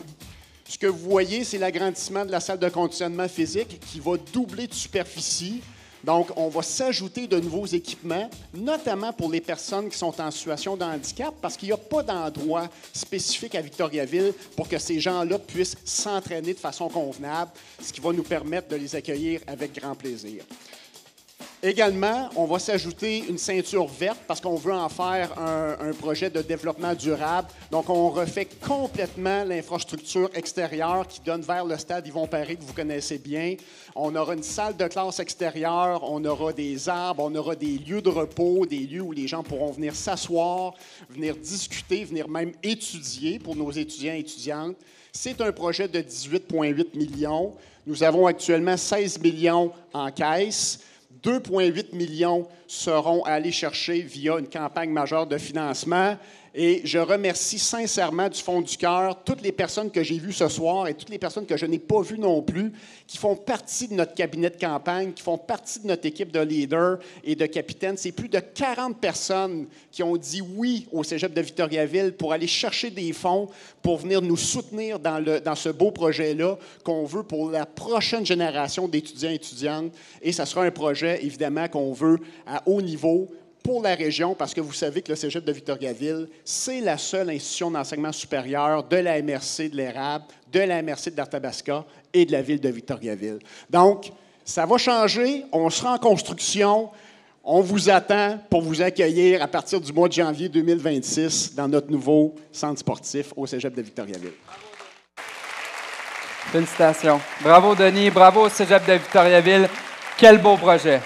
Ce que vous voyez, c'est l'agrandissement de la salle de conditionnement physique qui va doubler de superficie. Donc, on va s'ajouter de nouveaux équipements, notamment pour les personnes qui sont en situation de handicap, parce qu'il n'y a pas d'endroit spécifique à Victoriaville pour que ces gens-là puissent s'entraîner de façon convenable, ce qui va nous permettre de les accueillir avec grand plaisir. Également, on va s'ajouter une ceinture verte parce qu'on veut en faire un projet de développement durable. Donc, on refait complètement l'infrastructure extérieure qui donne vers le stade Yvon Paré que vous connaissez bien. On aura une salle de classe extérieure, on aura des arbres, on aura des lieux de repos, des lieux où les gens pourront venir s'asseoir, venir discuter, venir même étudier pour nos étudiants et étudiantes. C'est un projet de 18,8 millions. Nous avons actuellement 16 millions en caisse. 2,8 millions seront à aller chercher via une campagne majeure de financement. Et je remercie sincèrement du fond du cœur toutes les personnes que j'ai vues ce soir et toutes les personnes que je n'ai pas vues non plus, qui font partie de notre cabinet de campagne, qui font partie de notre équipe de leaders et de capitaines. C'est plus de 40 personnes qui ont dit oui au Cégep de Victoriaville pour aller chercher des fonds pour venir nous soutenir dans ce beau projet-là qu'on veut pour la prochaine génération d'étudiants et étudiantes. Et ça sera un projet, évidemment, qu'on veut à haut niveau pour la région, parce que vous savez que le Cégep de Victoriaville, c'est la seule institution d'enseignement supérieur de la MRC de l'Érable, de la MRC de l'Arthabasca et de la ville de Victoriaville. Donc, ça va changer, on sera en construction, on vous attend pour vous accueillir à partir du mois de janvier 2026 dans notre nouveau centre sportif au Cégep de Victoriaville. Félicitations. Bravo, Denis. Bravo au Cégep de Victoriaville. Quel beau projet.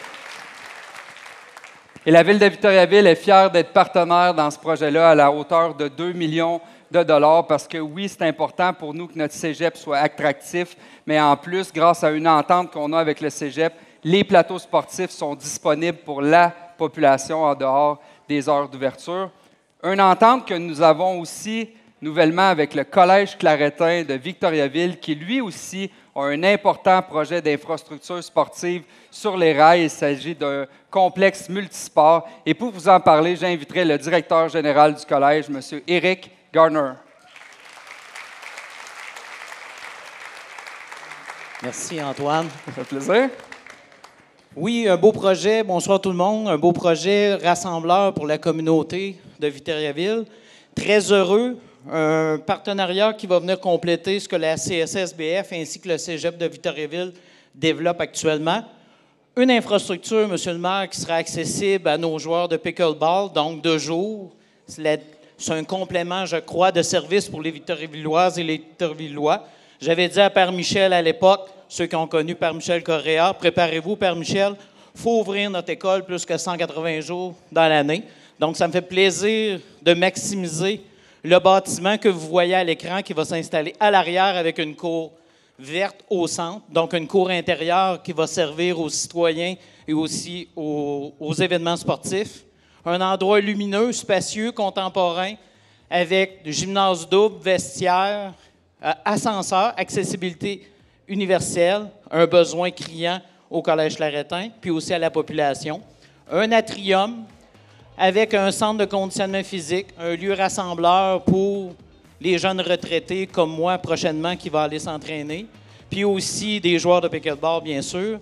Et la Ville de Victoriaville est fière d'être partenaire dans ce projet-là à la hauteur de 2 millions de dollars parce que oui, c'est important pour nous que notre cégep soit attractif, mais en plus, grâce à une entente qu'on a avec le cégep, les plateaux sportifs sont disponibles pour la population en dehors des heures d'ouverture. Une entente que nous avons aussi nouvellement avec le Collège Claretin de Victoriaville, qui lui aussi a un important projet d'infrastructure sportive sur les rails. Il s'agit d'un complexe multisport. Et pour vous en parler, j'inviterai le directeur général du collège, M. Eric Garner. Merci, Antoine. Ça fait plaisir. Oui, un beau projet. Bonsoir tout le monde. Un beau projet rassembleur pour la communauté de Victoriaville. Très heureux. Un partenariat qui va venir compléter ce que la CSSBF ainsi que le Cégep de Victoriaville développent actuellement. Une infrastructure, M. le maire, qui sera accessible à nos joueurs de pickleball, donc de jour. C'est un complément, je crois, de service pour les Victoriavilloises et les Victoriavillois. J'avais dit à Père Michel à l'époque, ceux qui ont connu Père Michel Correa, préparez-vous, Père Michel, il faut ouvrir notre école plus que 180 jours dans l'année. Donc, ça me fait plaisir de maximiser le bâtiment que vous voyez à l'écran qui va s'installer à l'arrière avec une cour verte au centre, donc une cour intérieure qui va servir aux citoyens et aussi aux événements sportifs. Un endroit lumineux, spacieux, contemporain, avec gymnase double, vestiaire, ascenseur, accessibilité universelle, un besoin criant au Collège Claretin, puis aussi à la population. Un atrium avec un centre de conditionnement physique, un lieu rassembleur pour les jeunes retraités comme moi prochainement qui va aller s'entraîner, puis aussi des joueurs de pickleball, bien sûr.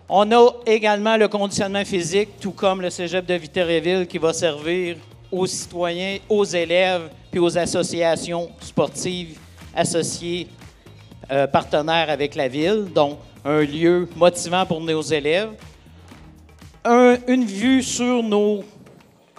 On a également le conditionnement physique, tout comme le Cégep de Victoriaville qui va servir aux citoyens, aux élèves, puis aux associations sportives associées, partenaires avec la Ville, donc un lieu motivant pour nos élèves. Une vue sur nos...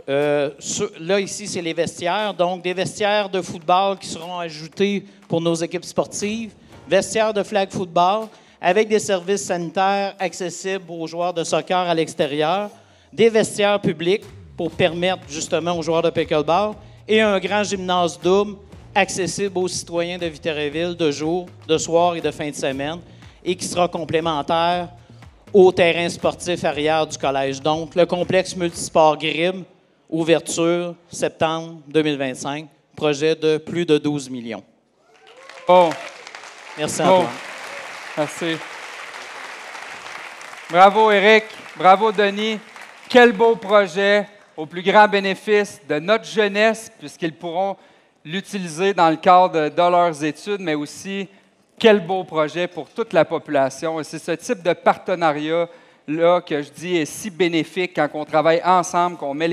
là, ici, c'est les vestiaires, donc des vestiaires de football qui seront ajoutés pour nos équipes sportives, vestiaires de flag football, avec des services sanitaires accessibles aux joueurs de soccer à l'extérieur, des vestiaires publics pour permettre justement aux joueurs de pickleball et un grand gymnase double accessible aux citoyens de Victoriaville de jour, de soir et de fin de semaine et qui sera complémentaire au terrain sportif arrière du collège. Donc, le complexe multisport Grimm, ouverture septembre 2025, projet de plus de 12 millions. Oh. Merci, Antoine. Merci. Bravo, Éric. Bravo, Denis. Quel beau projet au plus grand bénéfice de notre jeunesse, puisqu'ils pourront l'utiliser dans le cadre de leurs études, mais aussi quel beau projet pour toute la population. Et c'est ce type de partenariat-là que je dis est si bénéfique quand on travaille ensemble, qu'on met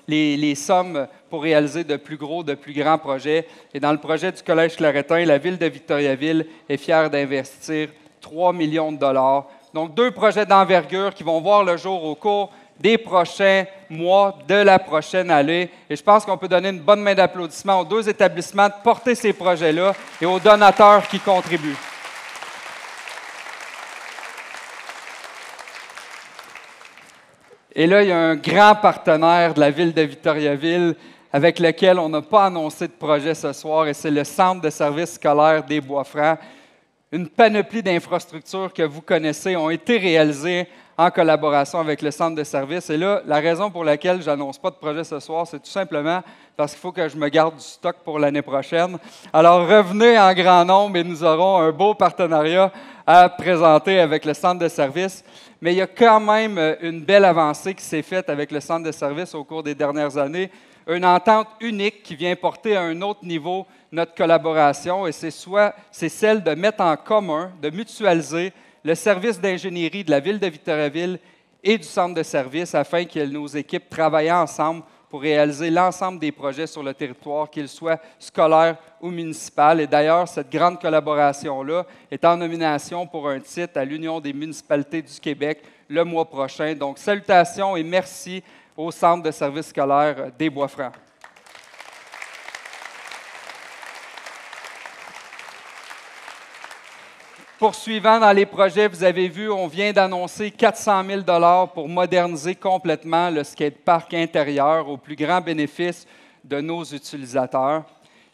les sommes pour réaliser de plus gros, de plus grands projets. Et dans le projet du Collège Claretin, la Ville de Victoriaville est fière d'investir 3 millions de dollars. Donc, 2 projets d'envergure qui vont voir le jour au cours des prochains mois de la prochaine année. Et je pense qu'on peut donner une bonne main d'applaudissement aux 2 établissements de porter ces projets-là et aux donateurs qui contribuent. Et là, il y a un grand partenaire de la Ville de Victoriaville avec lequel on n'a pas annoncé de projet ce soir, et c'est le Centre de services scolaires des Bois-Francs. Une panoplie d'infrastructures que vous connaissez ont été réalisées en collaboration avec le Centre de services. Et là, la raison pour laquelle je n'annonce pas de projet ce soir, c'est tout simplement parce qu'il faut que je me garde du stock pour l'année prochaine. Alors, revenez en grand nombre et nous aurons un beau partenariat à présenter avec le Centre de services. Mais il y a quand même une belle avancée qui s'est faite avec le Centre de services au cours des dernières années. Une entente unique qui vient porter à un autre niveau notre collaboration, et c'est celle de mettre en commun, de mutualiser le service d'ingénierie de la Ville de Victoriaville et du Centre de services afin que nos équipes travaillent ensemble pour réaliser l'ensemble des projets sur le territoire, qu'ils soient scolaires ou municipaux. Et d'ailleurs, cette grande collaboration-là est en nomination pour un titre à l'Union des municipalités du Québec le mois prochain. Donc, salutations et merci au Centre de services scolaires des Bois-Francs. Poursuivant dans les projets, vous avez vu, on vient d'annoncer 400 000 $ pour moderniser complètement le skatepark intérieur au plus grand bénéfice de nos utilisateurs.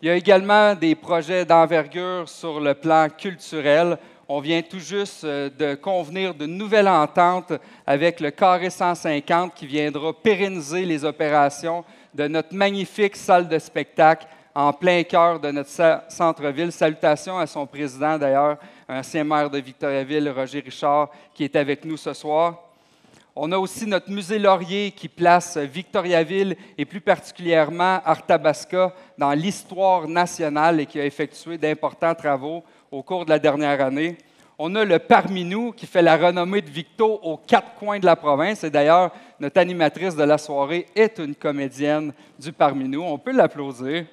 Il y a également des projets d'envergure sur le plan culturel. On vient tout juste de convenir d'une nouvelle entente avec le Carré 150 qui viendra pérenniser les opérations de notre magnifique salle de spectacle en plein cœur de notre centre-ville. Salutations à son président, d'ailleurs, ancien maire de Victoriaville, Roger Richard, qui est avec nous ce soir. On a aussi notre musée Laurier qui place Victoriaville et plus particulièrement Arthabasca dans l'histoire nationale et qui a effectué d'importants travaux au cours de la dernière année. On a le Parmi nous qui fait la renommée de Victo aux quatre coins de la province. Et d'ailleurs, notre animatrice de la soirée est une comédienne du Parmi nous. On peut l'applaudir.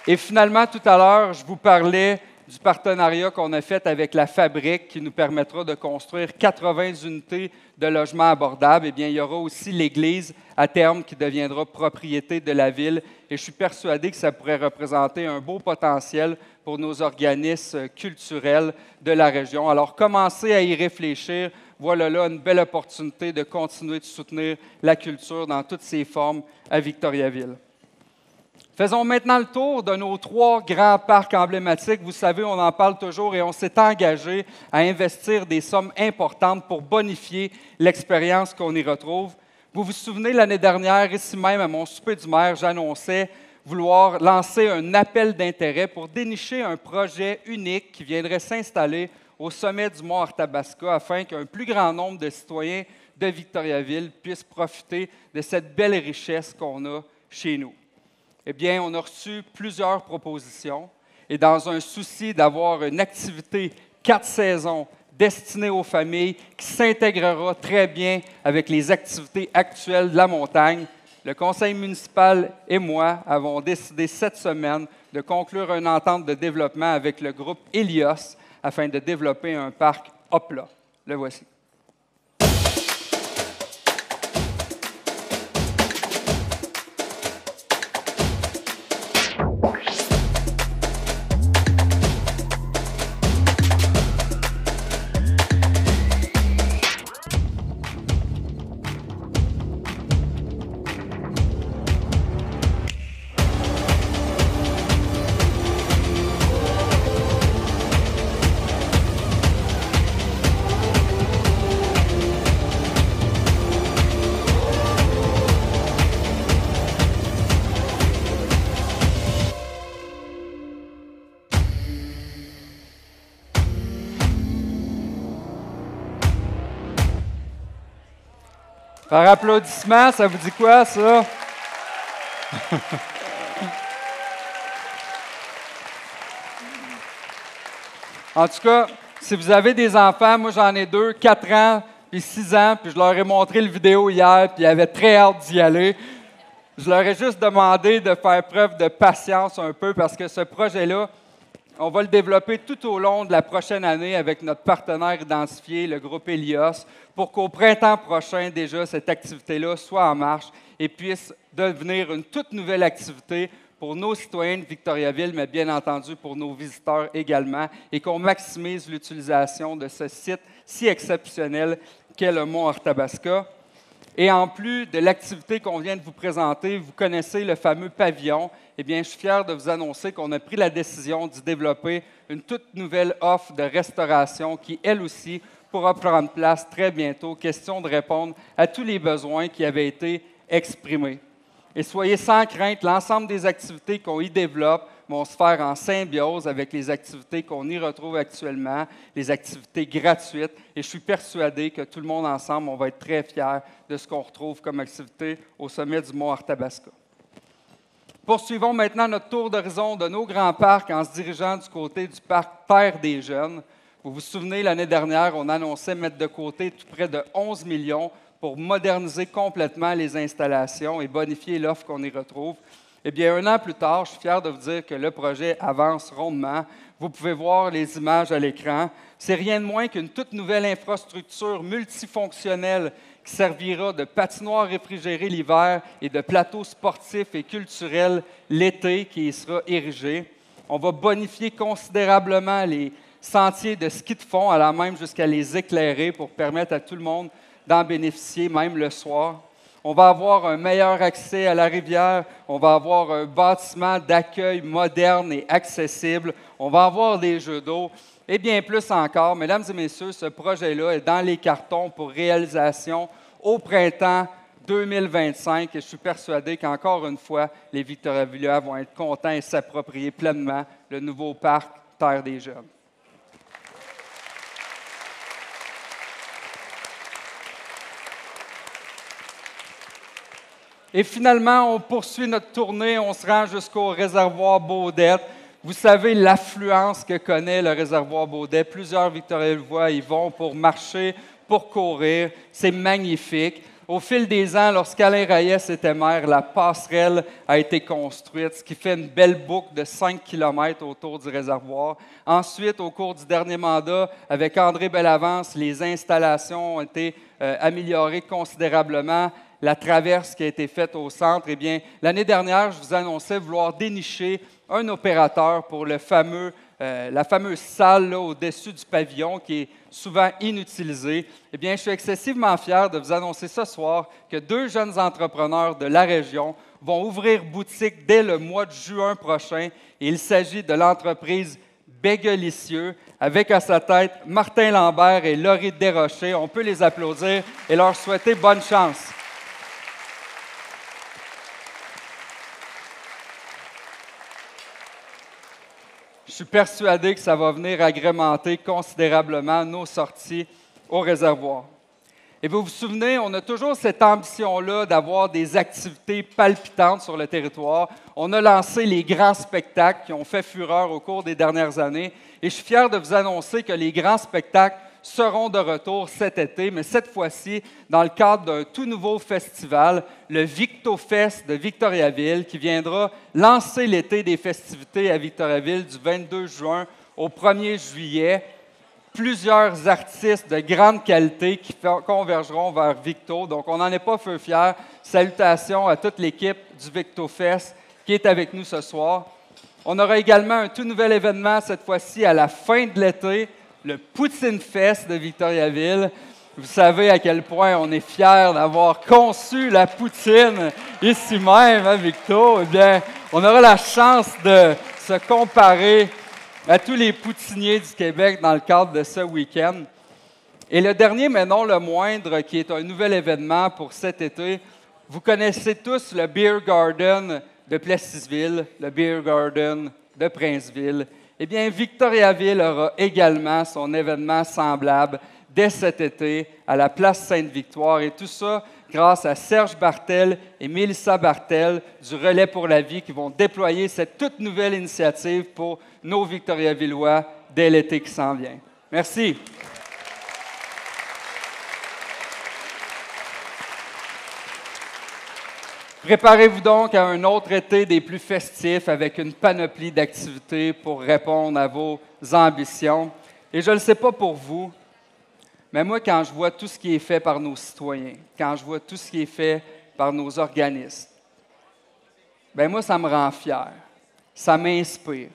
Et finalement, tout à l'heure, je vous parlais du partenariat qu'on a fait avec la Fabrique qui nous permettra de construire 80 unités de logements abordables. Eh bien, il y aura aussi l'Église à terme qui deviendra propriété de la Ville. Et je suis persuadé que ça pourrait représenter un beau potentiel pour nos organismes culturels de la région. Alors, commencez à y réfléchir. Voilà là une belle opportunité de continuer de soutenir la culture dans toutes ses formes à Victoriaville. Faisons maintenant le tour de nos 3 grands parcs emblématiques. Vous savez, on en parle toujours et on s'est engagé à investir des sommes importantes pour bonifier l'expérience qu'on y retrouve. Vous vous souvenez, l'année dernière, ici même à mon souper du maire, j'annonçais vouloir lancer un appel d'intérêt pour dénicher un projet unique qui viendrait s'installer au sommet du mont Arthabasca afin qu'un plus grand nombre de citoyens de Victoriaville puissent profiter de cette belle richesse qu'on a chez nous. Eh bien, on a reçu plusieurs propositions et dans un souci d'avoir une activité 4 saisons destinée aux familles qui s'intégrera très bien avec les activités actuelles de la montagne, le conseil municipal et moi avons décidé cette semaine de conclure une entente de développement avec le groupe Helios afin de développer un parc à plat. Le voici. Par applaudissement, ça vous dit quoi, ça? En tout cas, si vous avez des enfants, moi j'en ai 2, 4 ans puis 6 ans, puis je leur ai montré le vidéo hier, puis ils avaient très hâte d'y aller. Je leur ai juste demandé de faire preuve de patience un peu parce que ce projet-là, on va le développer tout au long de la prochaine année avec notre partenaire identifié, le groupe Helios, pour qu'au printemps prochain, déjà, cette activité-là soit en marche et puisse devenir une toute nouvelle activité pour nos citoyens de Victoriaville, mais bien entendu pour nos visiteurs également, et qu'on maximise l'utilisation de ce site si exceptionnel qu'est le mont Arthabasca. Et en plus de l'activité qu'on vient de vous présenter, vous connaissez le fameux pavillon. Eh bien, je suis fier de vous annoncer qu'on a pris la décision d'y développer une toute nouvelle offre de restauration qui, elle aussi, pourra prendre place très bientôt. Question de répondre à tous les besoins qui avaient été exprimés. Et soyez sans crainte, l'ensemble des activités qu'on y développe vont se faire en symbiose avec les activités qu'on y retrouve actuellement, les activités gratuites. Et je suis persuadé que tout le monde ensemble, on va être très fiers de ce qu'on retrouve comme activité au sommet du mont Arthabasca. Poursuivons maintenant notre tour d'horizon de nos grands parcs en se dirigeant du côté du parc Terre des Jeunes. Vous vous souvenez, l'année dernière, on annonçait mettre de côté tout près de 11 millions pour moderniser complètement les installations et bonifier l'offre qu'on y retrouve. Eh bien, 1 an plus tard, je suis fier de vous dire que le projet avance rondement. Vous pouvez voir les images à l'écran. C'est rien de moins qu'une toute nouvelle infrastructure multifonctionnelle qui servira de patinoire réfrigérée l'hiver et de plateau sportif et culturel l'été qui y sera érigé. On va bonifier considérablement les sentiers de ski de fond, allant même jusqu'à les éclairer pour permettre à tout le monde d'en bénéficier, même le soir. On va avoir un meilleur accès à la rivière. On va avoir un bâtiment d'accueil moderne et accessible. On va avoir des jeux d'eau et bien plus encore. Mesdames et messieurs, ce projet-là est dans les cartons pour réalisation au printemps 2025. Et je suis persuadé qu'encore une fois, les Victoriavillois vont être contents et s'approprier pleinement le nouveau parc Terre des Jeunes. Et finalement, on poursuit notre tournée, on se rend jusqu'au réservoir Baudette. Vous savez l'affluence que connaît le réservoir Baudette. Plusieurs Victoriavillois y vont pour marcher, pour courir. C'est magnifique. Au fil des ans, lorsqu'Alain Reyes était maire, la passerelle a été construite, ce qui fait une belle boucle de 5 km autour du réservoir. Ensuite, au cours du dernier mandat, avec André Bellavance, les installations ont été améliorées considérablement. La traverse qui a été faite au centre, eh bien, l'année dernière, je vous annonçais vouloir dénicher un opérateur pour la fameuse salle là, au-dessus du pavillon qui est souvent inutilisée. Eh bien, je suis excessivement fier de vous annoncer ce soir que 2 jeunes entrepreneurs de la région vont ouvrir boutique dès le mois de juin prochain. Et il s'agit de l'entreprise Béguelicieux, avec à sa tête Martin Lambert et Laurie Desrochers. On peut les applaudir et leur souhaiter bonne chance. Je suis persuadé que ça va venir agrémenter considérablement nos sorties au réservoir. Et vous vous souvenez, on a toujours cette ambition-là d'avoir des activités palpitantes sur le territoire. On a lancé les grands spectacles qui ont fait fureur au cours des dernières années. Et je suis fier de vous annoncer que les grands spectacles seront de retour cet été, mais cette fois-ci dans le cadre d'un tout nouveau festival, le VictoFest de Victoriaville, qui viendra lancer l'été des festivités à Victoriaville du 22 juin au 1er juillet. Plusieurs artistes de grande qualité qui convergeront vers Victo. Donc, on n'en est pas peu fiers. Salutations à toute l'équipe du VictoFest qui est avec nous ce soir. On aura également un tout nouvel événement, cette fois-ci à la fin de l'été, le Poutine Fest de Victoriaville. Vous savez à quel point on est fiers d'avoir conçu la poutine ici même à Victo. Eh bien, on aura la chance de se comparer à tous les poutiniers du Québec dans le cadre de ce week-end. Et le dernier, mais non le moindre, qui est un nouvel événement pour cet été, vous connaissez tous le Beer Garden de Plessisville, le Beer Garden de Princeville. Eh bien, Victoriaville aura également son événement semblable dès cet été à la place Sainte-Victoire. Et tout ça grâce à Serge Bartel et Mélissa Bartel du Relais pour la vie qui vont déployer cette toute nouvelle initiative pour nos Victoriavillois dès l'été qui s'en vient. Merci. Préparez-vous donc à un autre été des plus festifs avec une panoplie d'activités pour répondre à vos ambitions. Et je ne le sais pas pour vous, mais moi, quand je vois tout ce qui est fait par nos citoyens, quand je vois tout ce qui est fait par nos organismes, bien moi, ça me rend fier, ça m'inspire.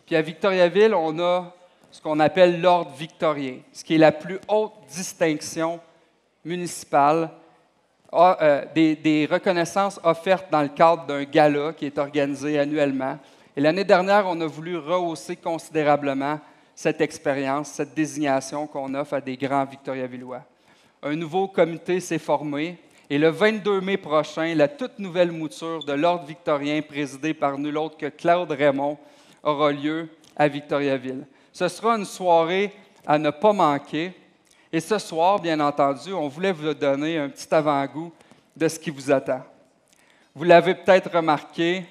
Puis à Victoriaville, on a ce qu'on appelle l'Ordre victorien, ce qui est la plus haute distinction municipale, des reconnaissances offertes dans le cadre d'un gala qui est organisé annuellement. Et l'année dernière, on a voulu rehausser considérablement cette expérience, cette désignation qu'on offre à des grands Victoriavillois. Un nouveau comité s'est formé et le 22 mai prochain, la toute nouvelle mouture de l'Ordre victorien présidée par nul autre que Claude Raymond aura lieu à Victoriaville. Ce sera une soirée à ne pas manquer. Et ce soir, bien entendu, on voulait vous donner un petit avant-goût de ce qui vous attend. Vous l'avez peut-être remarqué,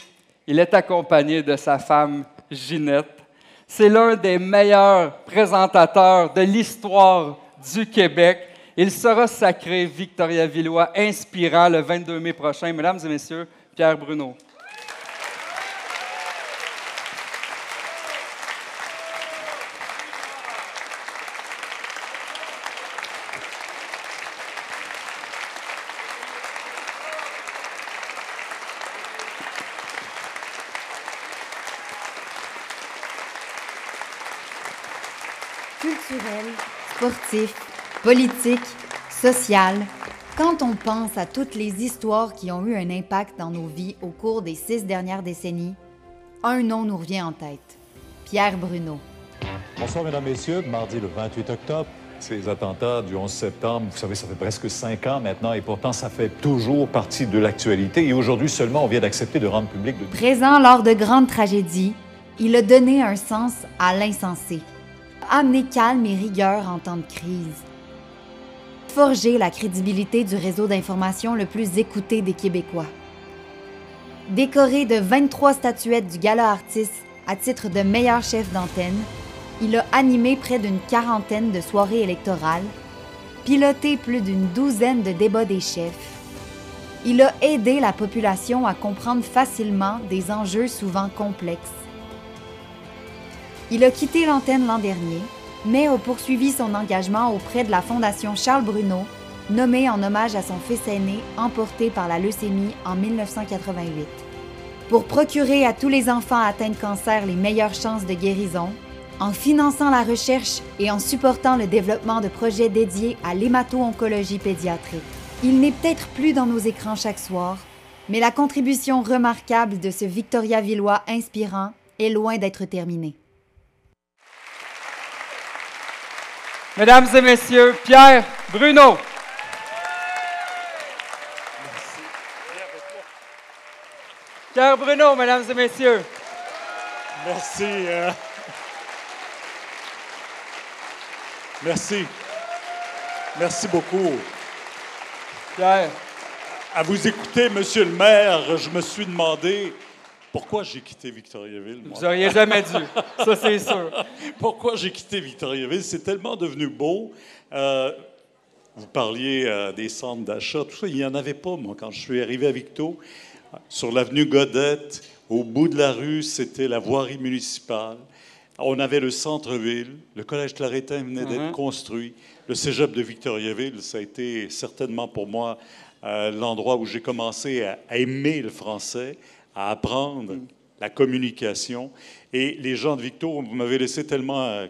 il est accompagné de sa femme Ginette. C'est l'un des meilleurs présentateurs de l'histoire du Québec. Il sera sacré Victoriavillois inspirant le 22 mai prochain. Mesdames et messieurs, Pierre Bruno. culturel, sportif, politique, social. Quand on pense à toutes les histoires qui ont eu un impact dans nos vies au cours des 6 dernières décennies, un nom nous revient en tête. Pierre Bruno. Bonsoir, mesdames, messieurs. Mardi, le 28 octobre, ces attentats du 11 septembre, vous savez, ça fait presque 5 ans maintenant, et pourtant, ça fait toujours partie de l'actualité. Et aujourd'hui seulement, on vient d'accepter de rendre public... Présent lors de grandes tragédies, il a donné un sens à l'insensé, amené calme et rigueur en temps de crise, forgé la crédibilité du réseau d'information le plus écouté des Québécois. Décoré de 23 statuettes du Gala Artis à titre de meilleur chef d'antenne, il a animé près d'une 40aine de soirées électorales, piloté plus d'une 12aine de débats des chefs. Il a aidé la population à comprendre facilement des enjeux souvent complexes. Il a quitté l'antenne l'an dernier, mais a poursuivi son engagement auprès de la Fondation Charles Bruno, nommée en hommage à son fils aîné emporté par la leucémie en 1988. Pour procurer à tous les enfants atteints de cancer les meilleures chances de guérison, en finançant la recherche et en supportant le développement de projets dédiés à l'hémato-oncologie pédiatrique. Il n'est peut-être plus dans nos écrans chaque soir, mais la contribution remarquable de ce Victoriavillois inspirant est loin d'être terminée. Mesdames et messieurs, Pierre Bruno. Pierre Bruno, mesdames et messieurs. Merci. Merci. Merci beaucoup. Pierre. À vous écouter, Monsieur le maire, je me suis demandé pourquoi j'ai quitté Victoriaville. Vous n'auriez jamais dû, ça c'est sûr. Pourquoi j'ai quitté Victoriaville? C'est tellement devenu beau. Vous parliez des centres d'achat, tout ça. Il n'y en avait pas, moi, quand je suis arrivé à Victo. Sur l'avenue Godette, au bout de la rue, c'était la voirie municipale. On avait le centre-ville, le collège Claretin venait d'être construit. Le cégep de Victoriaville, ça a été certainement pour moi l'endroit où j'ai commencé à aimer le français, à apprendre la communication. Et les gens de Victo, vous m'avez laissé tellement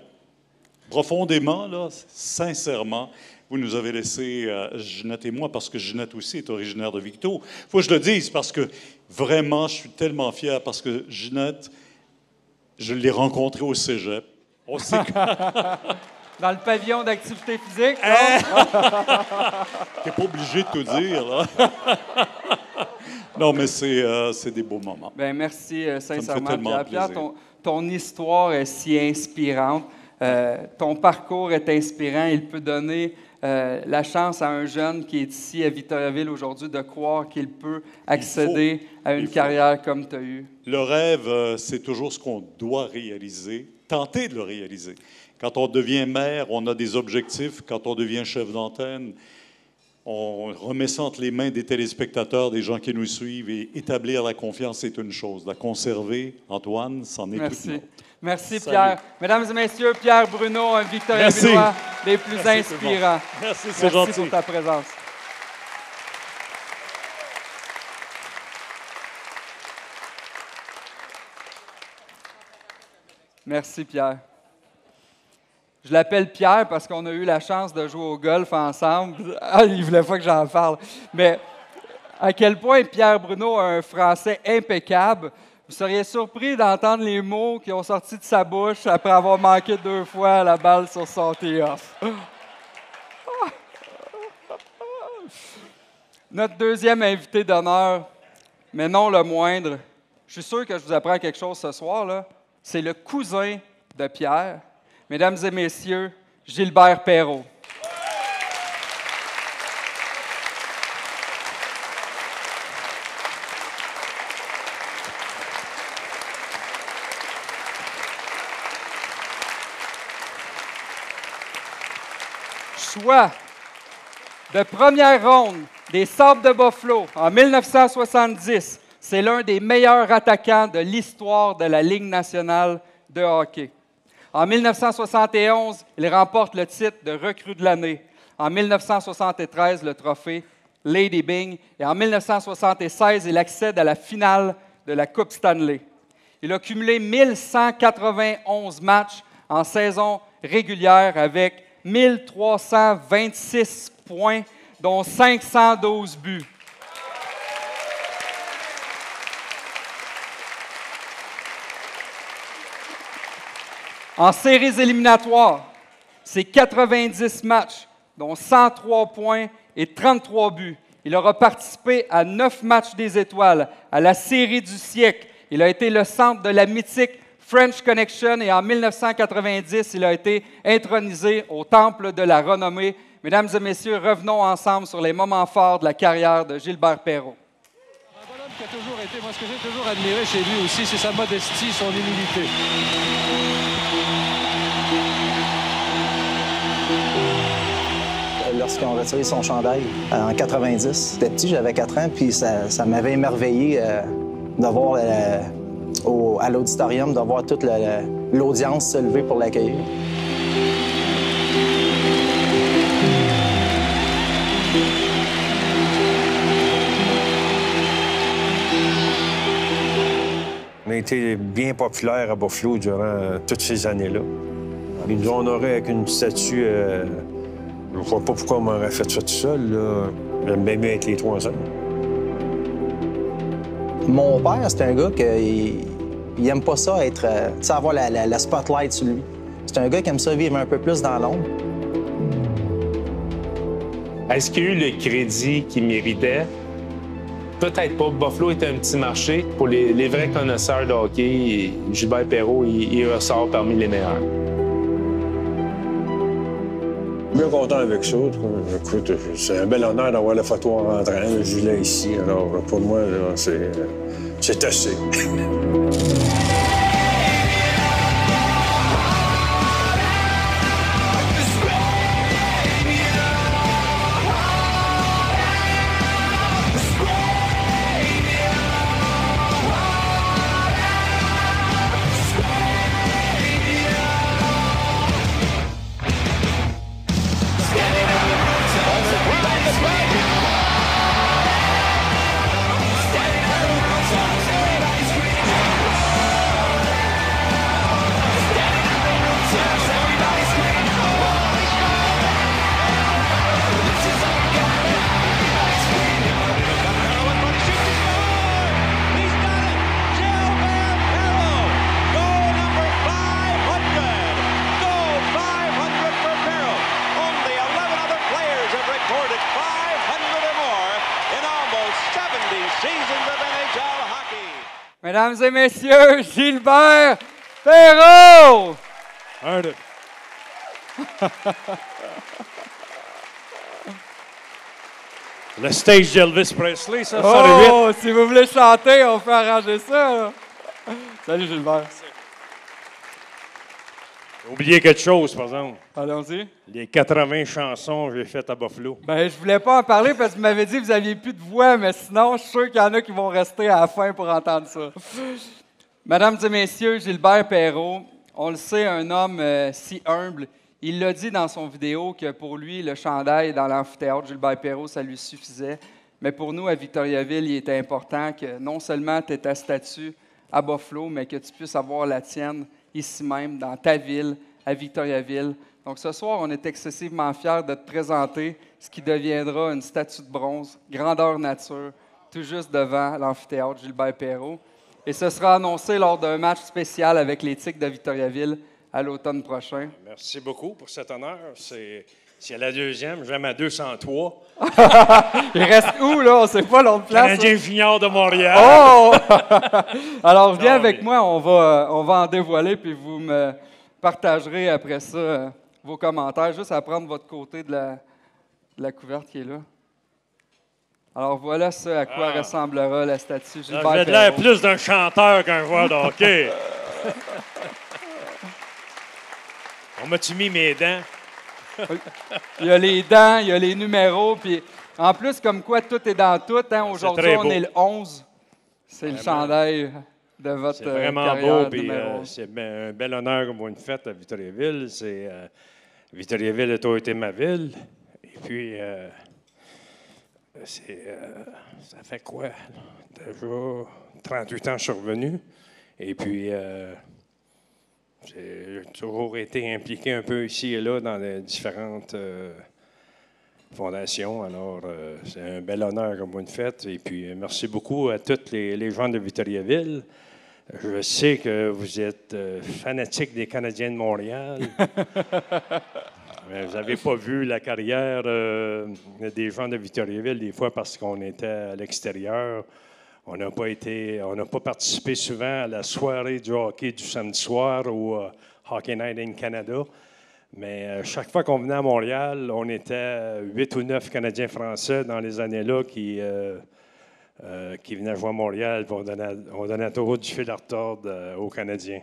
profondément, là, sincèrement, vous nous avez laissé, Ginette et moi, parce que Ginette aussi est originaire de Victo. Il faut que je le dise, parce que vraiment, je suis tellement fier, parce que Ginette, je l'ai rencontrée au cégep. On sait que... Dans le pavillon d'activité physique, T'es pas obligé de tout dire, là. Non, mais c'est des beaux moments. Bien, merci sincèrement, Pierre. Ton histoire est si inspirante. Ton parcours est inspirant. Il peut donner la chance à un jeune qui est ici à Victoriaville aujourd'hui de croire qu'il peut accéder à une carrière comme tu as eu. Le rêve, c'est toujours ce qu'on doit réaliser, tenter de le réaliser. Quand on devient maire, on a des objectifs. Quand on devient chef d'antenne, on remet ça entre les mains des téléspectateurs, des gens qui nous suivent. Et établir la confiance, c'est une chose. La conserver, Antoine, c'en est toute une autre. Merci, Pierre. Mesdames et messieurs, Pierre Bruno, un Victoriavillois des plus inspirants. Merci, c'est gentil. Merci pour ta présence. Merci, Pierre. Je l'appelle Pierre parce qu'on a eu la chance de jouer au golf ensemble. Ah, il ne voulait pas que j'en parle. Mais à quel point Pierre Bruno a un français impeccable. Vous seriez surpris d'entendre les mots qui ont sorti de sa bouche après avoir manqué 2 fois la balle sur son tee-off. Notre deuxième invité d'honneur, mais non le moindre, je suis sûr que je vous apprends quelque chose ce soir, là. C'est le cousin de Pierre. Mesdames et messieurs, Gilbert Perrault. Choix de première ronde des Sabres de Buffalo en 1970. C'est l'un des meilleurs attaquants de l'histoire de la Ligue nationale de hockey. En 1971, il remporte le titre de recrue de l'année. En 1973, le trophée Lady Byng. Et en 1976, il accède à la finale de la Coupe Stanley. Il a cumulé 1191 matchs en saison régulière avec 1326 points, dont 512 buts. En séries éliminatoires, c'est 90 matchs, dont 103 points et 33 buts. Il aura participé à 9 matchs des étoiles, à la série du siècle. Il a été le centre de la mythique French Connection et en 1990, il a été intronisé au Temple de la Renommée. Mesdames et messieurs, revenons ensemble sur les moments forts de la carrière de Gilbert Perrault. Un bonhomme qui a toujours été, moi ce que j'ai toujours admiré chez lui aussi, c'est sa modestie, son humilité. Lorsqu'ils ont retiré son chandail en 90, j'étais petit, j'avais 4 ans, puis ça m'avait émerveillé de voir à l'auditorium, de voir toute l'audience se lever pour l'accueillir. On a été bien populaire à Buffalo durant toutes ces années-là. Ils nous ont honorés avec une statue. Je ne vois pas pourquoi on m'aurait fait ça tout seul. J'aime bien mieux avec les 3 ans. Mon père, c'est un gars qui il aime pas ça être, avoir la spotlight sur lui. C'est un gars qui aime ça vivre un peu plus dans l'ombre. Est-ce qu'il y a eu le crédit qu'il méritait? Peut-être pas. Buffalo est un petit marché. Pour les vrais connaisseurs de hockey, Gilbert Perrault, il ressort parmi les meilleurs. Bien content avec ça. Écoute, c'est un bel honneur d'avoir la photo en rentrant. Je l'ai ici. Alors, pour moi, c'est assez. Mesdames et messieurs, Gilbert Perrault! Un, deux. Le stage d'Elvis Presley, ça, Oh, si vous voulez chanter, on peut arranger ça. Là. Salut Gilbert. J'ai oublié quelque chose, par exemple. Allons-y. Les 80 chansons que j'ai faites à Buffalo. Ben, je voulais pas en parler parce que vous m'avez dit que vous n'aviez plus de voix, mais sinon, je suis sûr qu'il y en a qui vont rester à la fin pour entendre ça. Mesdames et messieurs, Gilbert Perrault, on le sait, un homme si humble. Il l'a dit dans son vidéo que pour lui, le chandail dans l'amphithéâtre Gilbert Perrault, ça lui suffisait. Mais pour nous, à Victoriaville, il était important que non seulement tu aies ta statue à Buffalo, mais que tu puisses avoir la tienne ici même, dans ta ville, à Victoriaville. Donc ce soir, on est excessivement fiers de te présenter ce qui deviendra une statue de bronze, grandeur nature, tout juste devant l'amphithéâtre Gilbert Perrault. Et ce sera annoncé lors d'un match spécial avec les Tigres de Victoriaville à l'automne prochain. Merci beaucoup pour cet honneur. C'est la deuxième, j'aime à 203. Il reste où, là? On ne sait pas l'autre place. Canadien junior de Montréal. Oh! Alors, viens avec moi, on va en dévoiler, puis vous me partagerez après ça vos commentaires, juste à prendre votre côté de la couverte qui est là. Alors, voilà ce à quoi ressemblera la statue Gilbert Perrault. J'ai l'air plus d'un chanteur qu'un joueur de hockey. On m'a-tu mis mes dents? Il y a les dents, il y a les numéros, puis en plus, comme quoi tout est dans tout. Hein, aujourd'hui, on est le 11. C'est le chandail de votre C'est vraiment carrière beau, puis numéro. c'est un bel honneur qu'on voit une fête à Victoriaville. Victoriaville a toujours été ma ville. Et puis, ça fait quoi? Déjà 38 ans que je suis revenu. Et puis, J'ai toujours été impliqué un peu ici et là dans les différentes fondations. Alors, c'est un bel honneur comme vous le faites. Et puis, merci beaucoup à tous les gens de Victoriaville. Je sais que vous êtes fanatiques des Canadiens de Montréal. Mais vous n'avez pas vu la carrière des gens de Victoriaville, des fois parce qu'on était à l'extérieur. On n'a pas participé souvent à la soirée du hockey du samedi soir au Hockey Night in Canada. Mais chaque fois qu'on venait à Montréal, on était 8 ou 9 Canadiens français dans les années-là qui venaient jouer à Montréal. On donnait toujours du fil à retordre aux Canadiens.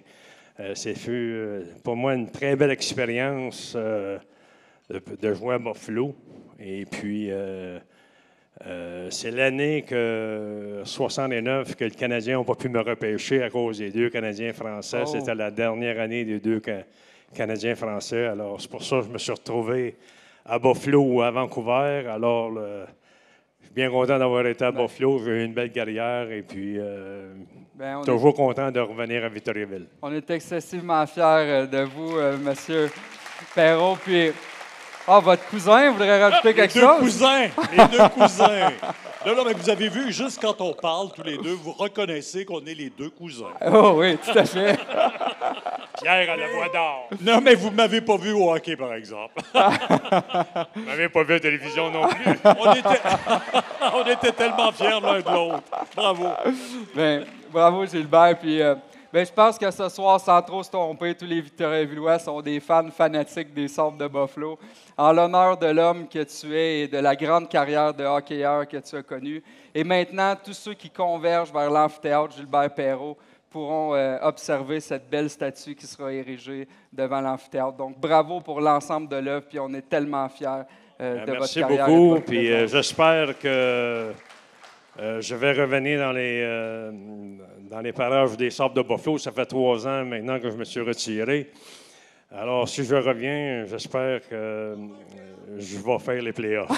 C'est fut pour moi une très belle expérience de jouer à Buffalo. Et puis, c'est l'année 69 que les Canadiens n'ont pas pu me repêcher à cause des 2 Canadiens français. Oh. C'était la dernière année des 2 Canadiens français. Alors, c'est pour ça que je me suis retrouvé à Buffalo ou à Vancouver. Alors, je suis bien content d'avoir été à Buffalo. J'ai eu une belle carrière et puis toujours content de revenir à Victoriaville. On est excessivement fiers de vous, Monsieur Perrault. Puis, votre cousin voudrait rajouter quelque chose? Les deux cousins. Non, mais vous avez vu, juste quand on parle tous les deux, vous reconnaissez qu'on est les 2 cousins. Oh oui, tout à fait. Pierre à la voix d'or. Non, mais vous ne m'avez pas vu au hockey, par exemple. Vous ne m'avez pas vu à la télévision non plus. On était tellement fiers l'un de l'autre. Bravo. Bien, bravo, Gilbert. Puis, je pense que ce soir, sans trop se tromper, tous les Victoriavillois sont des fans fanatiques des Sabres de Buffalo. En l'honneur de l'homme que tu es et de la grande carrière de hockeyeur que tu as connue. Et maintenant, tous ceux qui convergent vers l'amphithéâtre Gilbert Perrault pourront observer cette belle statue qui sera érigée devant l'amphithéâtre. Donc, bravo pour l'ensemble de l'œuvre, puis on est tellement fiers de votre carrière. Merci beaucoup, puis j'espère que je vais revenir dans les parages des Sabres de Buffalo. Ça fait 3 ans maintenant que je me suis retiré. Alors, si je reviens, j'espère que je vais faire les playoffs.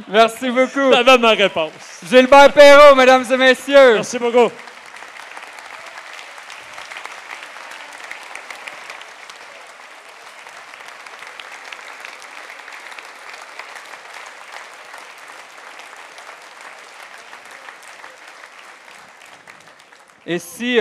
Merci beaucoup. Ça va ma réponse. Gilbert Perrault, mesdames et messieurs. Merci beaucoup. Et si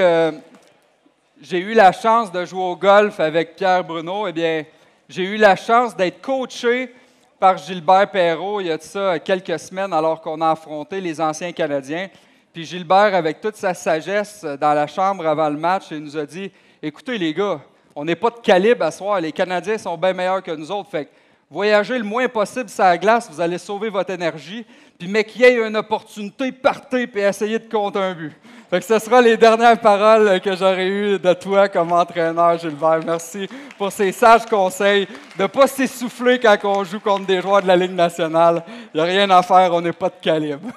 j'ai eu la chance de jouer au golf avec Pierre Bruno, eh bien, j'ai eu la chance d'être coaché par Gilbert Perrault il y a de ça quelques semaines alors qu'on a affronté les anciens Canadiens. Puis Gilbert, avec toute sa sagesse dans la chambre avant le match, il nous a dit « Écoutez les gars, on n'est pas de calibre à soir, les Canadiens sont bien meilleurs que nous autres, fait que voyagez le moins possible sur la glace, vous allez sauver votre énergie, puis mais qu'il y ait une opportunité, partez puis essayez de compter un but. » Fait que ce sera les dernières paroles que j'aurai eues de toi comme entraîneur, Gilbert. Merci pour ces sages conseils de ne pas s'essouffler quand on joue contre des joueurs de la Ligue nationale. Il n'y a rien à faire, on n'est pas de calibre.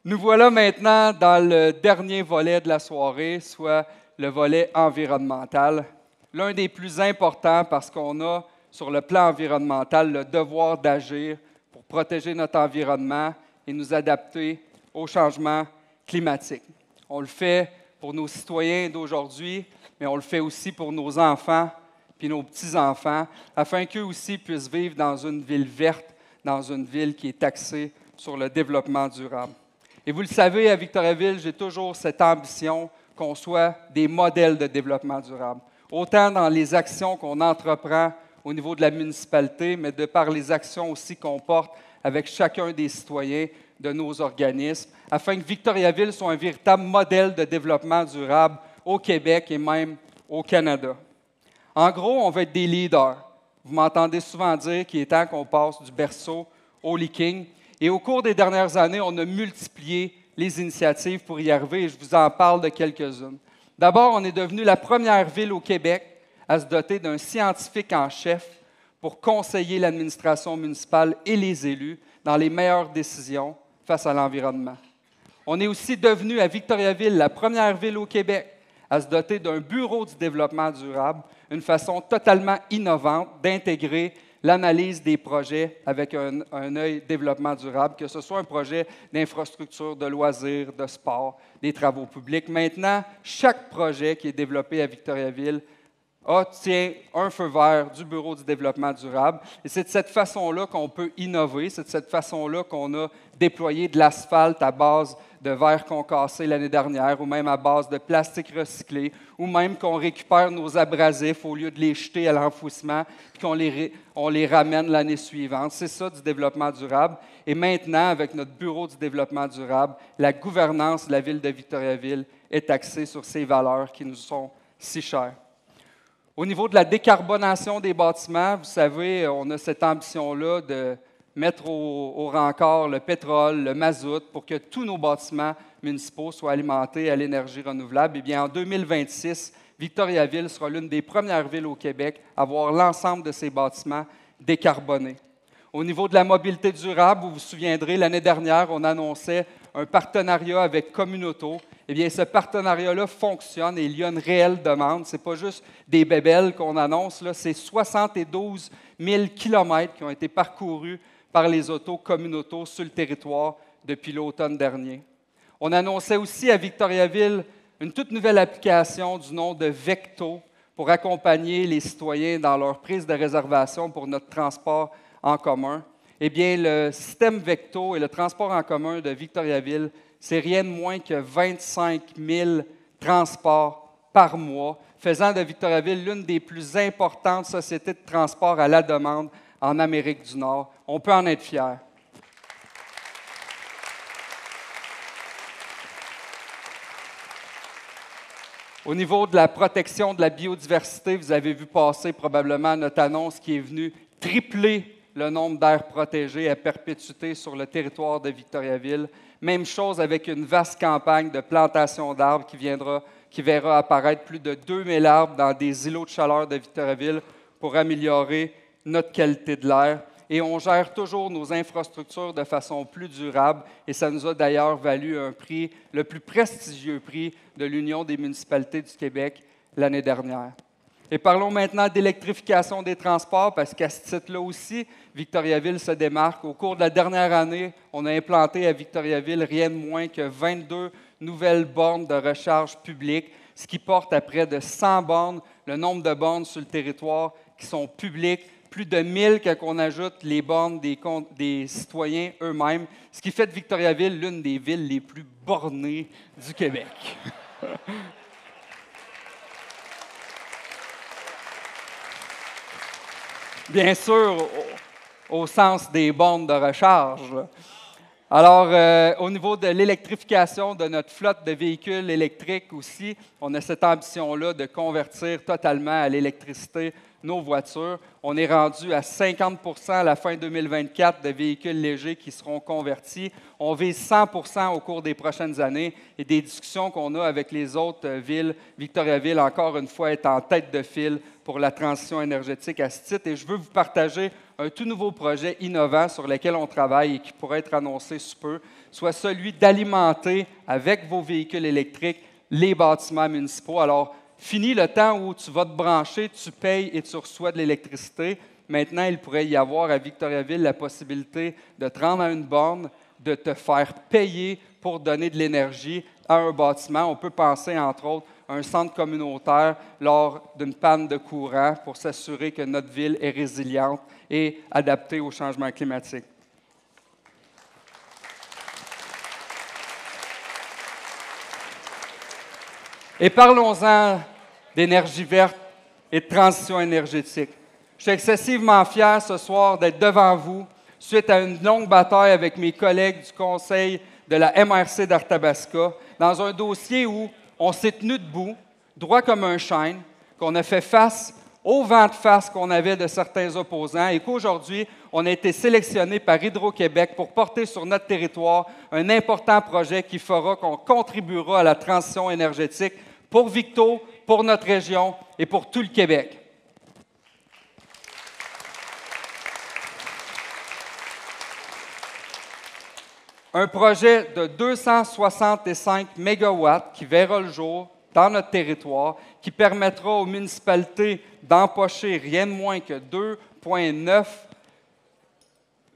Nous voilà maintenant dans le dernier volet de la soirée, soit le volet environnemental. L'un des plus importants parce qu'on a, sur le plan environnemental, le devoir d'agir pour protéger notre environnement et nous adapter au changement climatique. On le fait pour nos citoyens d'aujourd'hui, mais on le fait aussi pour nos enfants puis nos petits-enfants, afin qu'eux aussi puissent vivre dans une ville verte, dans une ville qui est axée sur le développement durable. Et vous le savez, à Victoriaville, j'ai toujours cette ambition qu'on soit des modèles de développement durable, autant dans les actions qu'on entreprend au niveau de la municipalité, mais de par les actions aussi qu'on porte avec chacun des citoyens de nos organismes, afin que Victoriaville soit un véritable modèle de développement durable au Québec et même au Canada. En gros, on veut être des leaders. Vous m'entendez souvent dire qu'il est temps qu'on passe du berceau au leaking. Et au cours des dernières années, on a multiplié les initiatives pour y arriver et je vous en parle de quelques-unes. D'abord, on est devenu la première ville au Québec à se doter d'un scientifique en chef pour conseiller l'administration municipale et les élus dans les meilleures décisions face à l'environnement. On est aussi devenu à Victoriaville la première ville au Québec à se doter d'un bureau du développement durable, une façon totalement innovante d'intégrer l'analyse des projets avec un œil développement durable, que ce soit un projet d'infrastructure, de loisirs, de sport, des travaux publics. Maintenant, chaque projet qui est développé à Victoriaville obtient un feu vert du Bureau du développement durable. Et c'est de cette façon-là qu'on peut innover, c'est de cette façon-là qu'on a déployé de l'asphalte à base de verre concassé l'année dernière, ou même à base de plastique recyclé, ou même qu'on récupère nos abrasifs au lieu de les jeter à l'enfouissement, puis qu'on les ramène l'année suivante. C'est ça du développement durable. Et maintenant, avec notre Bureau du développement durable, la gouvernance de la Ville de Victoriaville est axée sur ces valeurs qui nous sont si chères. Au niveau de la décarbonation des bâtiments, vous savez, on a cette ambition-là de mettre au rencard le pétrole, le mazout, pour que tous nos bâtiments municipaux soient alimentés à l'énergie renouvelable. Eh bien, en 2026, Victoriaville sera l'une des premières villes au Québec à voir l'ensemble de ces bâtiments décarbonés. Au niveau de la mobilité durable, vous vous souviendrez, l'année dernière, on annonçait un partenariat avec Communauto. Eh bien, ce partenariat-là fonctionne et il y a une réelle demande. Ce n'est pas juste des bébelles qu'on annonce, là, c'est 72 000 kilomètres qui ont été parcourus par les autos Communauto sur le territoire depuis l'automne dernier. On annonçait aussi à Victoriaville une toute nouvelle application du nom de Vecto pour accompagner les citoyens dans leur prise de réservation pour notre transport en commun. Eh bien, le système Vecto et le transport en commun de Victoriaville, c'est rien de moins que 25 000 transports par mois, faisant de Victoriaville l'une des plus importantes sociétés de transport à la demande en Amérique du Nord. On peut en être fiers. Au niveau de la protection de la biodiversité, vous avez vu passer probablement notre annonce qui est venue tripler le nombre d'aires protégées à perpétuité sur le territoire de Victoriaville. Même chose avec une vaste campagne de plantation d'arbres qui verra apparaître plus de 2000 arbres dans des îlots de chaleur de Victoriaville pour améliorer notre qualité de l'air. Et on gère toujours nos infrastructures de façon plus durable. Et ça nous a d'ailleurs valu un prix, le plus prestigieux prix de l'Union des municipalités du Québec l'année dernière. Et parlons maintenant d'électrification des transports, parce qu'à ce titre-là aussi, Victoriaville se démarque. Au cours de la dernière année, on a implanté à Victoriaville rien de moins que 22 nouvelles bornes de recharge publique, ce qui porte à près de 100 bornes, le nombre de bornes sur le territoire qui sont publiques, plus de 1000 quand on ajoute les bornes des citoyens eux-mêmes, ce qui fait de Victoriaville l'une des villes les plus bornées du Québec. Bien sûr, au sens des bornes de recharge. Alors, au niveau de l'électrification de notre flotte de véhicules électriques aussi, on a cette ambition-là de convertir totalement à l'électricité nos voitures. On est rendu à 50 % à la fin 2024 de véhicules légers qui seront convertis. On vise 100 % au cours des prochaines années et des discussions qu'on a avec les autres villes. Victoriaville, encore une fois, est en tête de file pour la transition énergétique à ce titre. Et je veux vous partager un tout nouveau projet innovant sur lequel on travaille et qui pourrait être annoncé sous peu, soit celui d'alimenter avec vos véhicules électriques les bâtiments municipaux. Alors, fini le temps où tu vas te brancher, tu payes et tu reçois de l'électricité. Maintenant, il pourrait y avoir à Victoriaville la possibilité de te rendre à une borne, de te faire payer pour donner de l'énergie à un bâtiment. On peut penser, entre autres, à un centre communautaire lors d'une panne de courant pour s'assurer que notre ville est résiliente et adaptée au changement climatique. Et parlons-en d'énergie verte et de transition énergétique. Je suis excessivement fier ce soir d'être devant vous suite à une longue bataille avec mes collègues du conseil de la MRC d'Arthabasca dans un dossier où on s'est tenu debout, droit comme un chêne, qu'on a fait face au vent de face qu'on avait de certains opposants et qu'aujourd'hui, on a été sélectionné par Hydro-Québec pour porter sur notre territoire un important projet qui fera qu'on contribuera à la transition énergétique pour Victo, pour notre région et pour tout le Québec. Un projet de 265 mégawatts qui verra le jour dans notre territoire, qui permettra aux municipalités d'empocher rien de moins que 1,9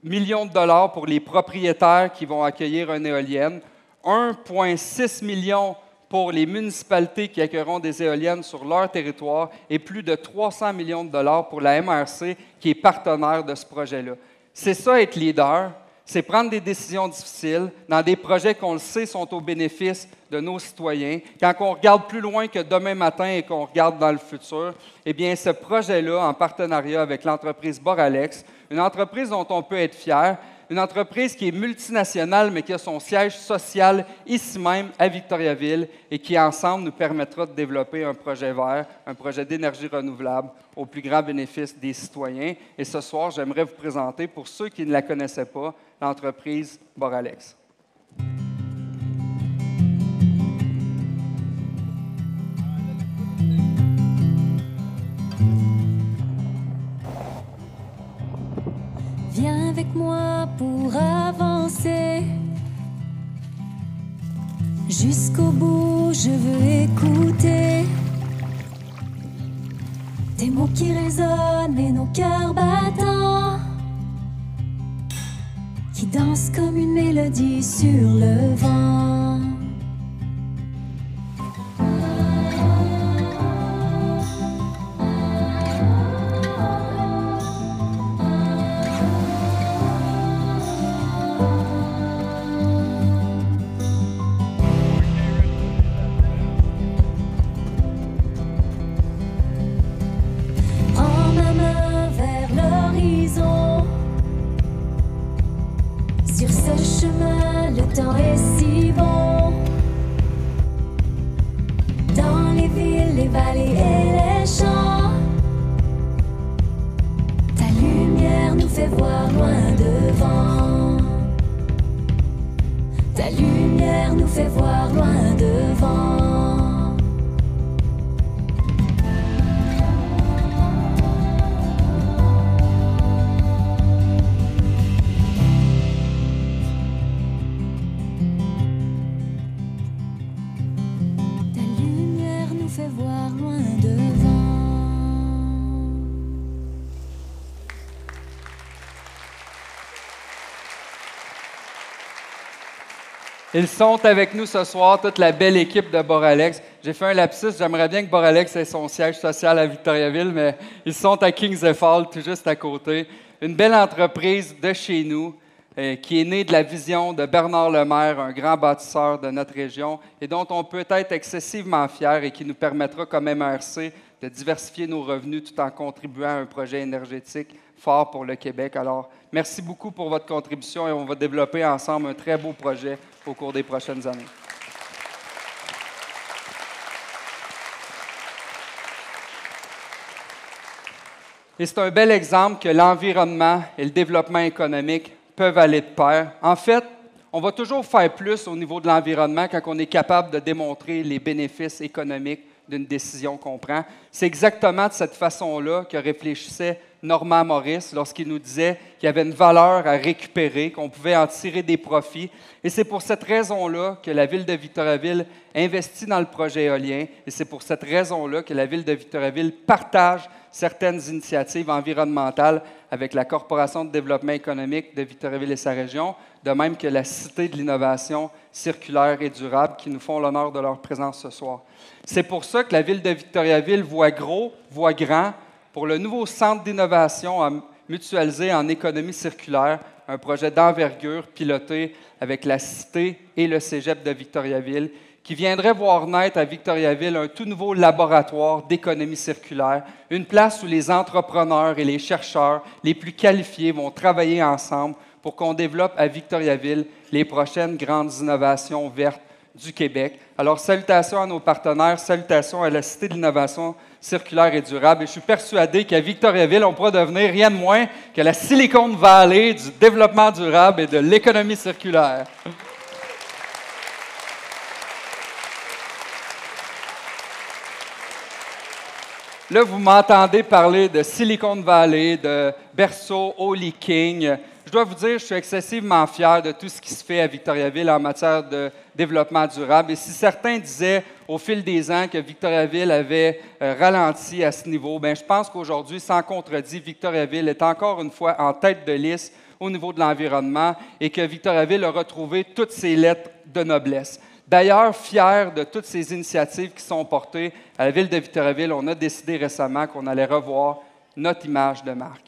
million de dollars pour les propriétaires qui vont accueillir une éolienne, 1,6 million pour les municipalités qui accueilleront des éoliennes sur leur territoire et plus de 300 millions de dollars pour la MRC qui est partenaire de ce projet-là. C'est ça être leader, c'est prendre des décisions difficiles dans des projets qu'on le sait sont au bénéfice de nos citoyens. Quand on regarde plus loin que demain matin et qu'on regarde dans le futur, eh bien, ce projet-là, en partenariat avec l'entreprise Boralex, une entreprise dont on peut être fier, une entreprise qui est multinationale, mais qui a son siège social ici même, à Victoriaville, et qui, ensemble, nous permettra de développer un projet vert, un projet d'énergie renouvelable au plus grand bénéfice des citoyens. Et ce soir, j'aimerais vous présenter, pour ceux qui ne la connaissaient pas, l'entreprise Boralex. Viens avec moi pour avancer. Jusqu'au bout, je veux écouter des mots qui résonnent et nos cœurs battants qui dansent comme une mélodie sur le vent. Ils sont avec nous ce soir, toute la belle équipe de Boralex. J'ai fait un lapsus, j'aimerais bien que Boralex ait son siège social à Victoriaville, mais ils sont à Kings Falls, tout juste à côté. Une belle entreprise de chez nous qui est née de la vision de Bernard Lemaire, un grand bâtisseur de notre région, et dont on peut être excessivement fier et qui nous permettra, comme MRC, de diversifier nos revenus tout en contribuant à un projet énergétique fort pour le Québec. Alors, merci beaucoup pour votre contribution et on va développer ensemble un très beau projet au cours des prochaines années. Et c'est un bel exemple que l'environnement et le développement économique peuvent aller de pair. En fait, on va toujours faire plus au niveau de l'environnement quand on est capable de démontrer les bénéfices économiques d'une décision qu'on prend. C'est exactement de cette façon-là que réfléchissait Normand Maurice lorsqu'il nous disait qu'il y avait une valeur à récupérer, qu'on pouvait en tirer des profits. Et c'est pour cette raison-là que la Ville de Victoriaville investit dans le projet éolien. Et c'est pour cette raison-là que la Ville de Victoriaville partage certaines initiatives environnementales avec la Corporation de développement économique de Victoriaville et sa région, de même que la Cité de l'innovation circulaire et durable qui nous font l'honneur de leur présence ce soir. C'est pour ça que la Ville de Victoriaville voit gros, voit grand, pour le nouveau centre d'innovation mutualisé en économie circulaire, un projet d'envergure piloté avec la Cité et le Cégep de Victoriaville, qui viendrait voir naître à Victoriaville un tout nouveau laboratoire d'économie circulaire, une place où les entrepreneurs et les chercheurs les plus qualifiés vont travailler ensemble pour qu'on développe à Victoriaville les prochaines grandes innovations vertes du Québec. Alors, salutations à nos partenaires, salutations à la Cité de l'innovation circulaire et durable. Et je suis persuadé qu'à Victoriaville, on pourra devenir rien de moins que la Silicon Valley du développement durable et de l'économie circulaire. Là, vous m'entendez parler de Silicon Valley, de berceau Holy King. je dois vous dire, je suis excessivement fier de tout ce qui se fait à Victoriaville en matière de développement durable. Et si certains disaient au fil des ans que Victoriaville avait ralenti à ce niveau, bien, je pense qu'aujourd'hui, sans contredit, Victoriaville est encore une fois en tête de liste au niveau de l'environnement et que Victoriaville a retrouvé toutes ses lettres de noblesse. D'ailleurs, fier de toutes ces initiatives qui sont portées à la ville de Victoriaville, on a décidé récemment qu'on allait revoir notre image de marque.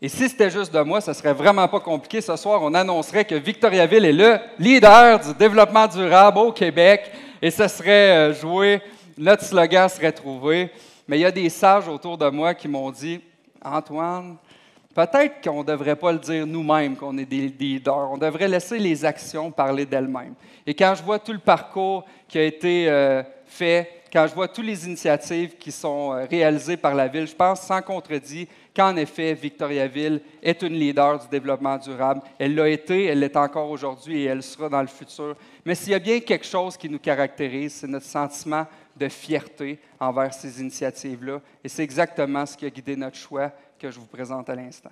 Et si c'était juste de moi, ce ne serait vraiment pas compliqué. Ce soir, on annoncerait que Victoriaville est le leader du développement durable au Québec et ce serait joué, notre slogan serait trouvé. Mais il y a des sages autour de moi qui m'ont dit « Antoine, peut-être qu'on ne devrait pas le dire nous-mêmes qu'on est des leaders. On devrait laisser les actions parler d'elles-mêmes. » Et quand je vois tout le parcours qui a été fait, quand je vois toutes les initiatives qui sont réalisées par la Ville, je pense sans contredit qu'en effet, Victoriaville est une leader du développement durable. Elle l'a été, elle l'est encore aujourd'hui et elle sera dans le futur. Mais s'il y a bien quelque chose qui nous caractérise, c'est notre sentiment de fierté envers ces initiatives-là. Et c'est exactement ce qui a guidé notre choix que je vous présente à l'instant.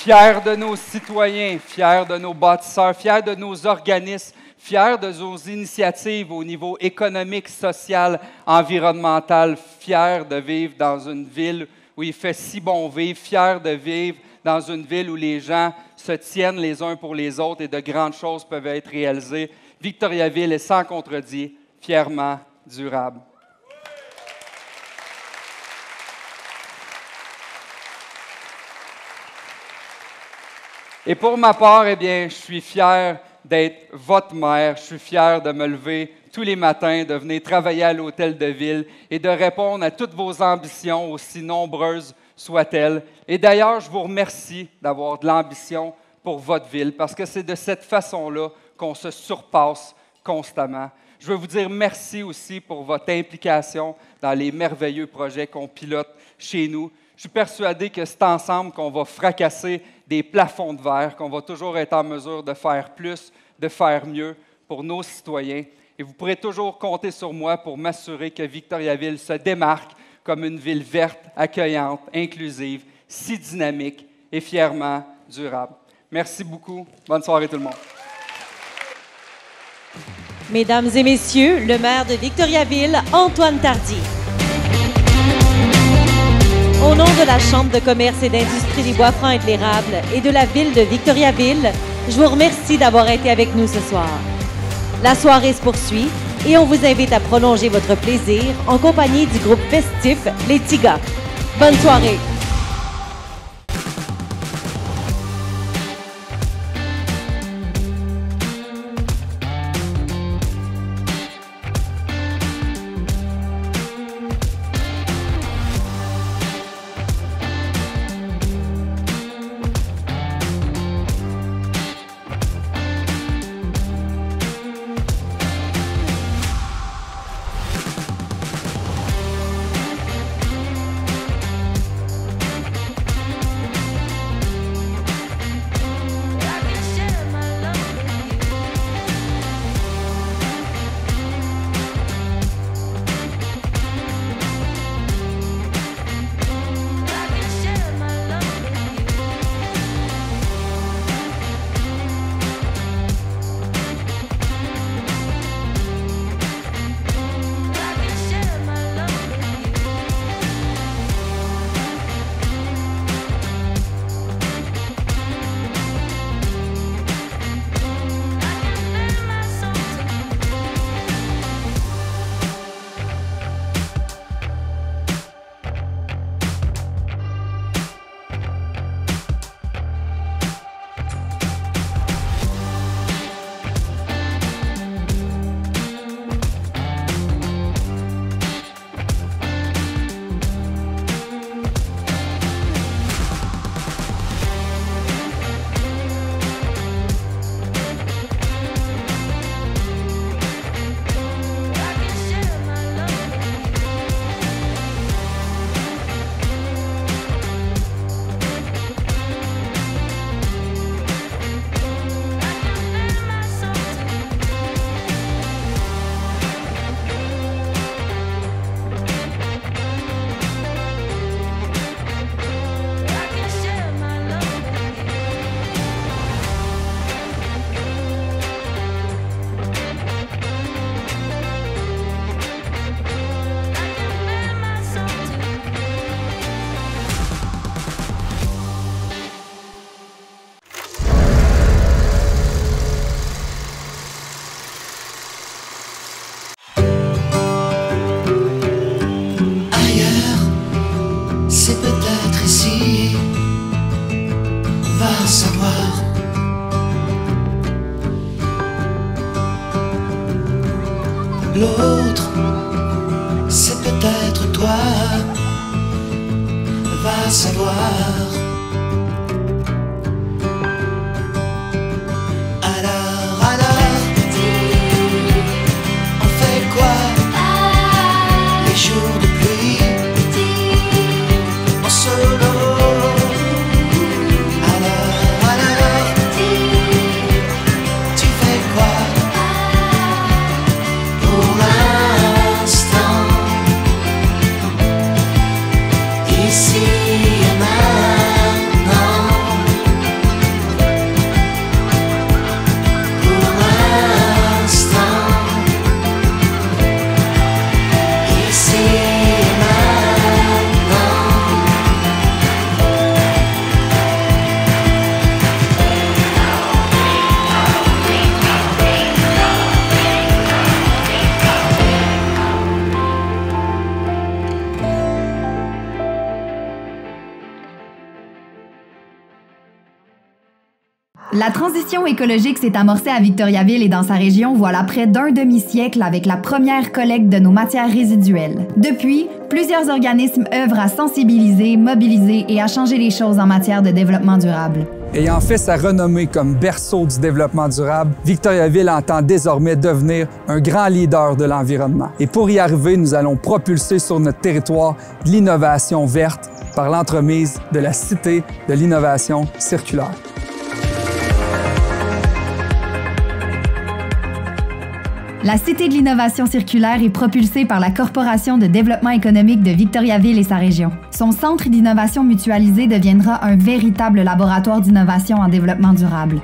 Fiers de nos citoyens, fiers de nos bâtisseurs, fiers de nos organismes, fiers de nos initiatives au niveau économique, social, environnemental, fiers de vivre dans une ville où il fait si bon vivre, fiers de vivre dans une ville où les gens se tiennent les uns pour les autres et de grandes choses peuvent être réalisées. Victoriaville est sans contredit, fièrement durable. Et pour ma part, eh bien, je suis fier d'être votre maire. Je suis fier de me lever tous les matins, de venir travailler à l'hôtel de ville et de répondre à toutes vos ambitions, aussi nombreuses soient-elles. Et d'ailleurs, je vous remercie d'avoir de l'ambition pour votre ville, parce que c'est de cette façon-là qu'on se surpasse constamment. Je veux vous dire merci aussi pour votre implication dans les merveilleux projets qu'on pilote chez nous. Je suis persuadé que c'est ensemble qu'on va fracasser des plafonds de verre, qu'on va toujours être en mesure de faire plus, de faire mieux pour nos citoyens. Et vous pourrez toujours compter sur moi pour m'assurer que Victoriaville se démarque comme une ville verte, accueillante, inclusive, si dynamique et fièrement durable. Merci beaucoup. Bonne soirée tout le monde. Mesdames et messieurs, le maire de Victoriaville, Antoine Tardy. Au nom de la Chambre de commerce et d'industrie des Bois-Francs et de l'Érable et de la ville de Victoriaville, je vous remercie d'avoir été avec nous ce soir. La soirée se poursuit et on vous invite à prolonger votre plaisir en compagnie du groupe festif Les Tigas. Bonne soirée! L'autre, c'est peut-être toi, va savoir. Alors, on fait quoi les jours de pluie en solo? Alors, tu fais quoi pour l'instant, ici et maintenant? Pour l'instant, ici et maintenant. La transition écologique s'est amorcée à Victoriaville et dans sa région voilà près d'un demi-siècle avec la première collecte de nos matières résiduelles. Depuis, plusieurs organismes œuvrent à sensibiliser, mobiliser et à changer les choses en matière de développement durable. Ayant fait sa renommée comme berceau du développement durable, Victoriaville entend désormais devenir un grand leader de l'environnement. Et pour y arriver, nous allons propulser sur notre territoire de l'innovation verte par l'entremise de la Cité de l'innovation circulaire. La Cité de l'innovation circulaire est propulsée par la Corporation de développement économique de Victoriaville et sa région. Son centre d'innovation mutualisée deviendra un véritable laboratoire d'innovation en développement durable.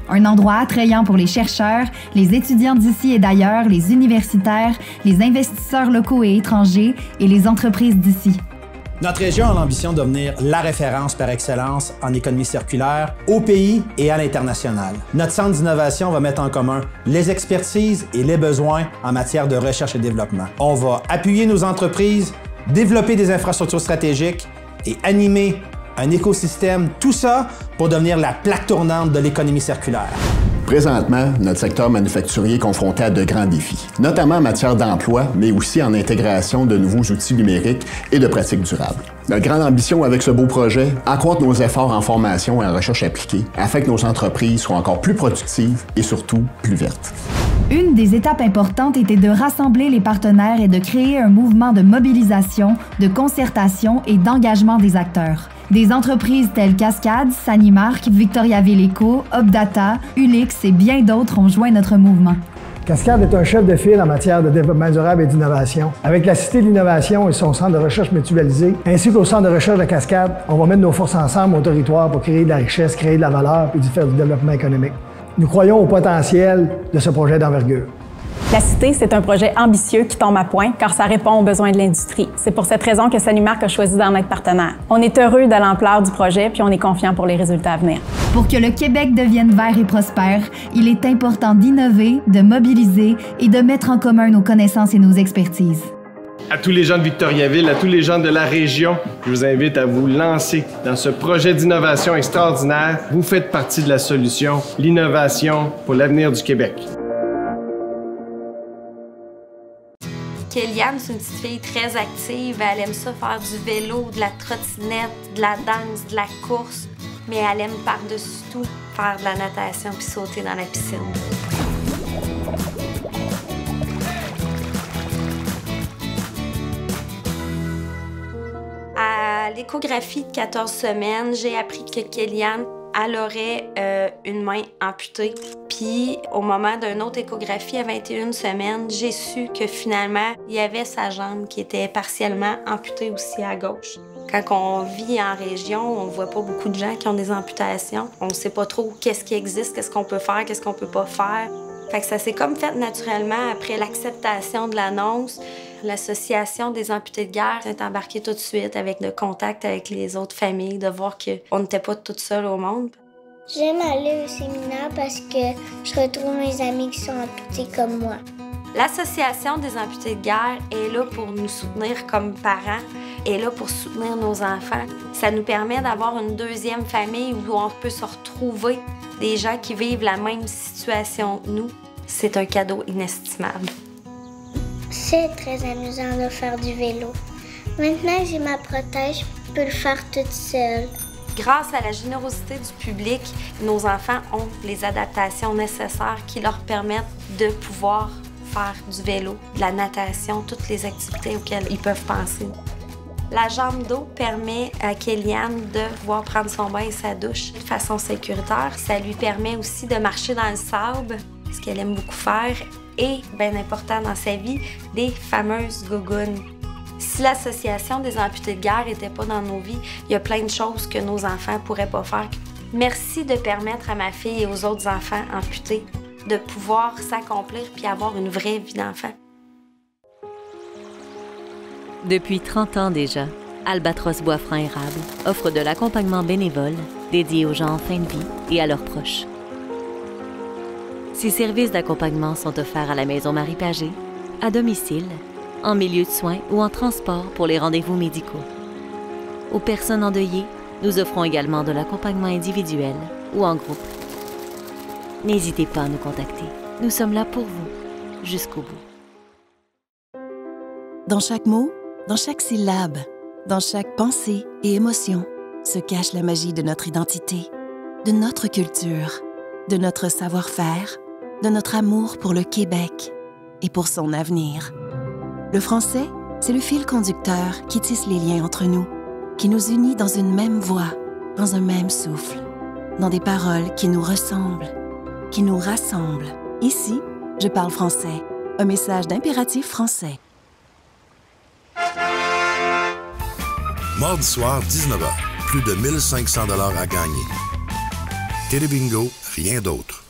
Un endroit attrayant pour les chercheurs, les étudiants d'ici et d'ailleurs, les universitaires, les investisseurs locaux et étrangers et les entreprises d'ici. Notre région a l'ambition de devenir la référence par excellence en économie circulaire au pays et à l'international. Notre centre d'innovation va mettre en commun les expertises et les besoins en matière de recherche et développement. On va appuyer nos entreprises, développer des infrastructures stratégiques et animer un écosystème, tout ça pour devenir la plaque tournante de l'économie circulaire. Présentement, notre secteur manufacturier est confronté à de grands défis, notamment en matière d'emploi, mais aussi en intégration de nouveaux outils numériques et de pratiques durables. Notre grande ambition avec ce beau projet, accroître nos efforts en formation et en recherche appliquée, afin que nos entreprises soient encore plus productives et surtout plus vertes. Une des étapes importantes était de rassembler les partenaires et de créer un mouvement de mobilisation, de concertation et d'engagement des acteurs. Des entreprises telles Cascade, Sanimark, Victoriaville Eco, Opdata, Ulix et bien d'autres ont joint notre mouvement. Cascade est un chef de file en matière de développement durable et d'innovation. Avec la Cité de l'innovation et son centre de recherche mutualisé, ainsi qu'au centre de recherche de Cascade, on va mettre nos forces ensemble au territoire pour créer de la richesse, créer de la valeur et faire du développement économique. Nous croyons au potentiel de ce projet d'envergure. La Cité, c'est un projet ambitieux qui tombe à point car ça répond aux besoins de l'industrie. C'est pour cette raison que Sanimark a choisi d'en être partenaire. On est heureux de l'ampleur du projet puis on est confiant pour les résultats à venir. Pour que le Québec devienne vert et prospère, il est important d'innover, de mobiliser et de mettre en commun nos connaissances et nos expertises. À tous les gens de Victoriaville, à tous les gens de la région, je vous invite à vous lancer dans ce projet d'innovation extraordinaire. Vous faites partie de la solution, l'innovation pour l'avenir du Québec. Kéliane, c'est une petite fille très active. Elle aime ça faire du vélo, de la trottinette, de la danse, de la course. Mais elle aime par-dessus tout faire de la natation puis sauter dans la piscine. À l'échographie de 14 semaines, j'ai appris que Kéliane, elle aurait une main amputée. Puis, au moment d'une autre échographie à 21 semaines, j'ai su que finalement, il y avait sa jambe qui était partiellement amputée aussi à gauche. Quand on vit en région, on voit pas beaucoup de gens qui ont des amputations. On sait pas trop qu'est-ce qui existe, qu'est-ce qu'on peut faire, qu'est-ce qu'on peut pas faire. Fait que ça s'est comme fait naturellement après l'acceptation de l'annonce. L'Association des amputés de guerre s'est embarquée tout de suite avec le contact avec les autres familles, de voir qu'on n'était pas toutes seules au monde. J'aime aller au séminaire parce que je retrouve mes amis qui sont amputés comme moi. L'Association des amputés de guerre est là pour nous soutenir comme parents, est là pour soutenir nos enfants. Ça nous permet d'avoir une deuxième famille où on peut se retrouver des gens qui vivent la même situation que nous. C'est un cadeau inestimable. C'est très amusant de faire du vélo. Maintenant que j'ai ma prothèse, je peux le faire toute seule. Grâce à la générosité du public, nos enfants ont les adaptations nécessaires qui leur permettent de pouvoir faire du vélo, de la natation, toutes les activités auxquelles ils peuvent penser. La jambe d'eau permet à Kéliane de pouvoir prendre son bain et sa douche de façon sécuritaire. Ça lui permet aussi de marcher dans le sable, ce qu'elle aime beaucoup faire, et, bien important dans sa vie, des fameuses gougounes. Si l'association des amputés de guerre n'était pas dans nos vies, il y a plein de choses que nos enfants ne pourraient pas faire. Merci de permettre à ma fille et aux autres enfants amputés de pouvoir s'accomplir puis avoir une vraie vie d'enfant. Depuis 30 ans déjà, Albatros Bois-Franc Érable offre de l'accompagnement bénévole dédié aux gens en fin de vie et à leurs proches. Ces services d'accompagnement sont offerts à la Maison Marie-Pagé, à domicile, en milieu de soins ou en transport pour les rendez-vous médicaux. Aux personnes endeuillées, nous offrons également de l'accompagnement individuel ou en groupe. N'hésitez pas à nous contacter. Nous sommes là pour vous, jusqu'au bout. Dans chaque mot, dans chaque syllabe, dans chaque pensée et émotion se cache la magie de notre identité, de notre culture, de notre savoir-faire, de notre amour pour le Québec et pour son avenir. Le français, c'est le fil conducteur qui tisse les liens entre nous, qui nous unit dans une même voix, dans un même souffle, dans des paroles qui nous ressemblent, qui nous rassemblent. Ici, je parle français. Un message d'Impératif français. Mardi soir, 19h. Plus de 1500 $ à gagner. Télébingo, rien d'autre.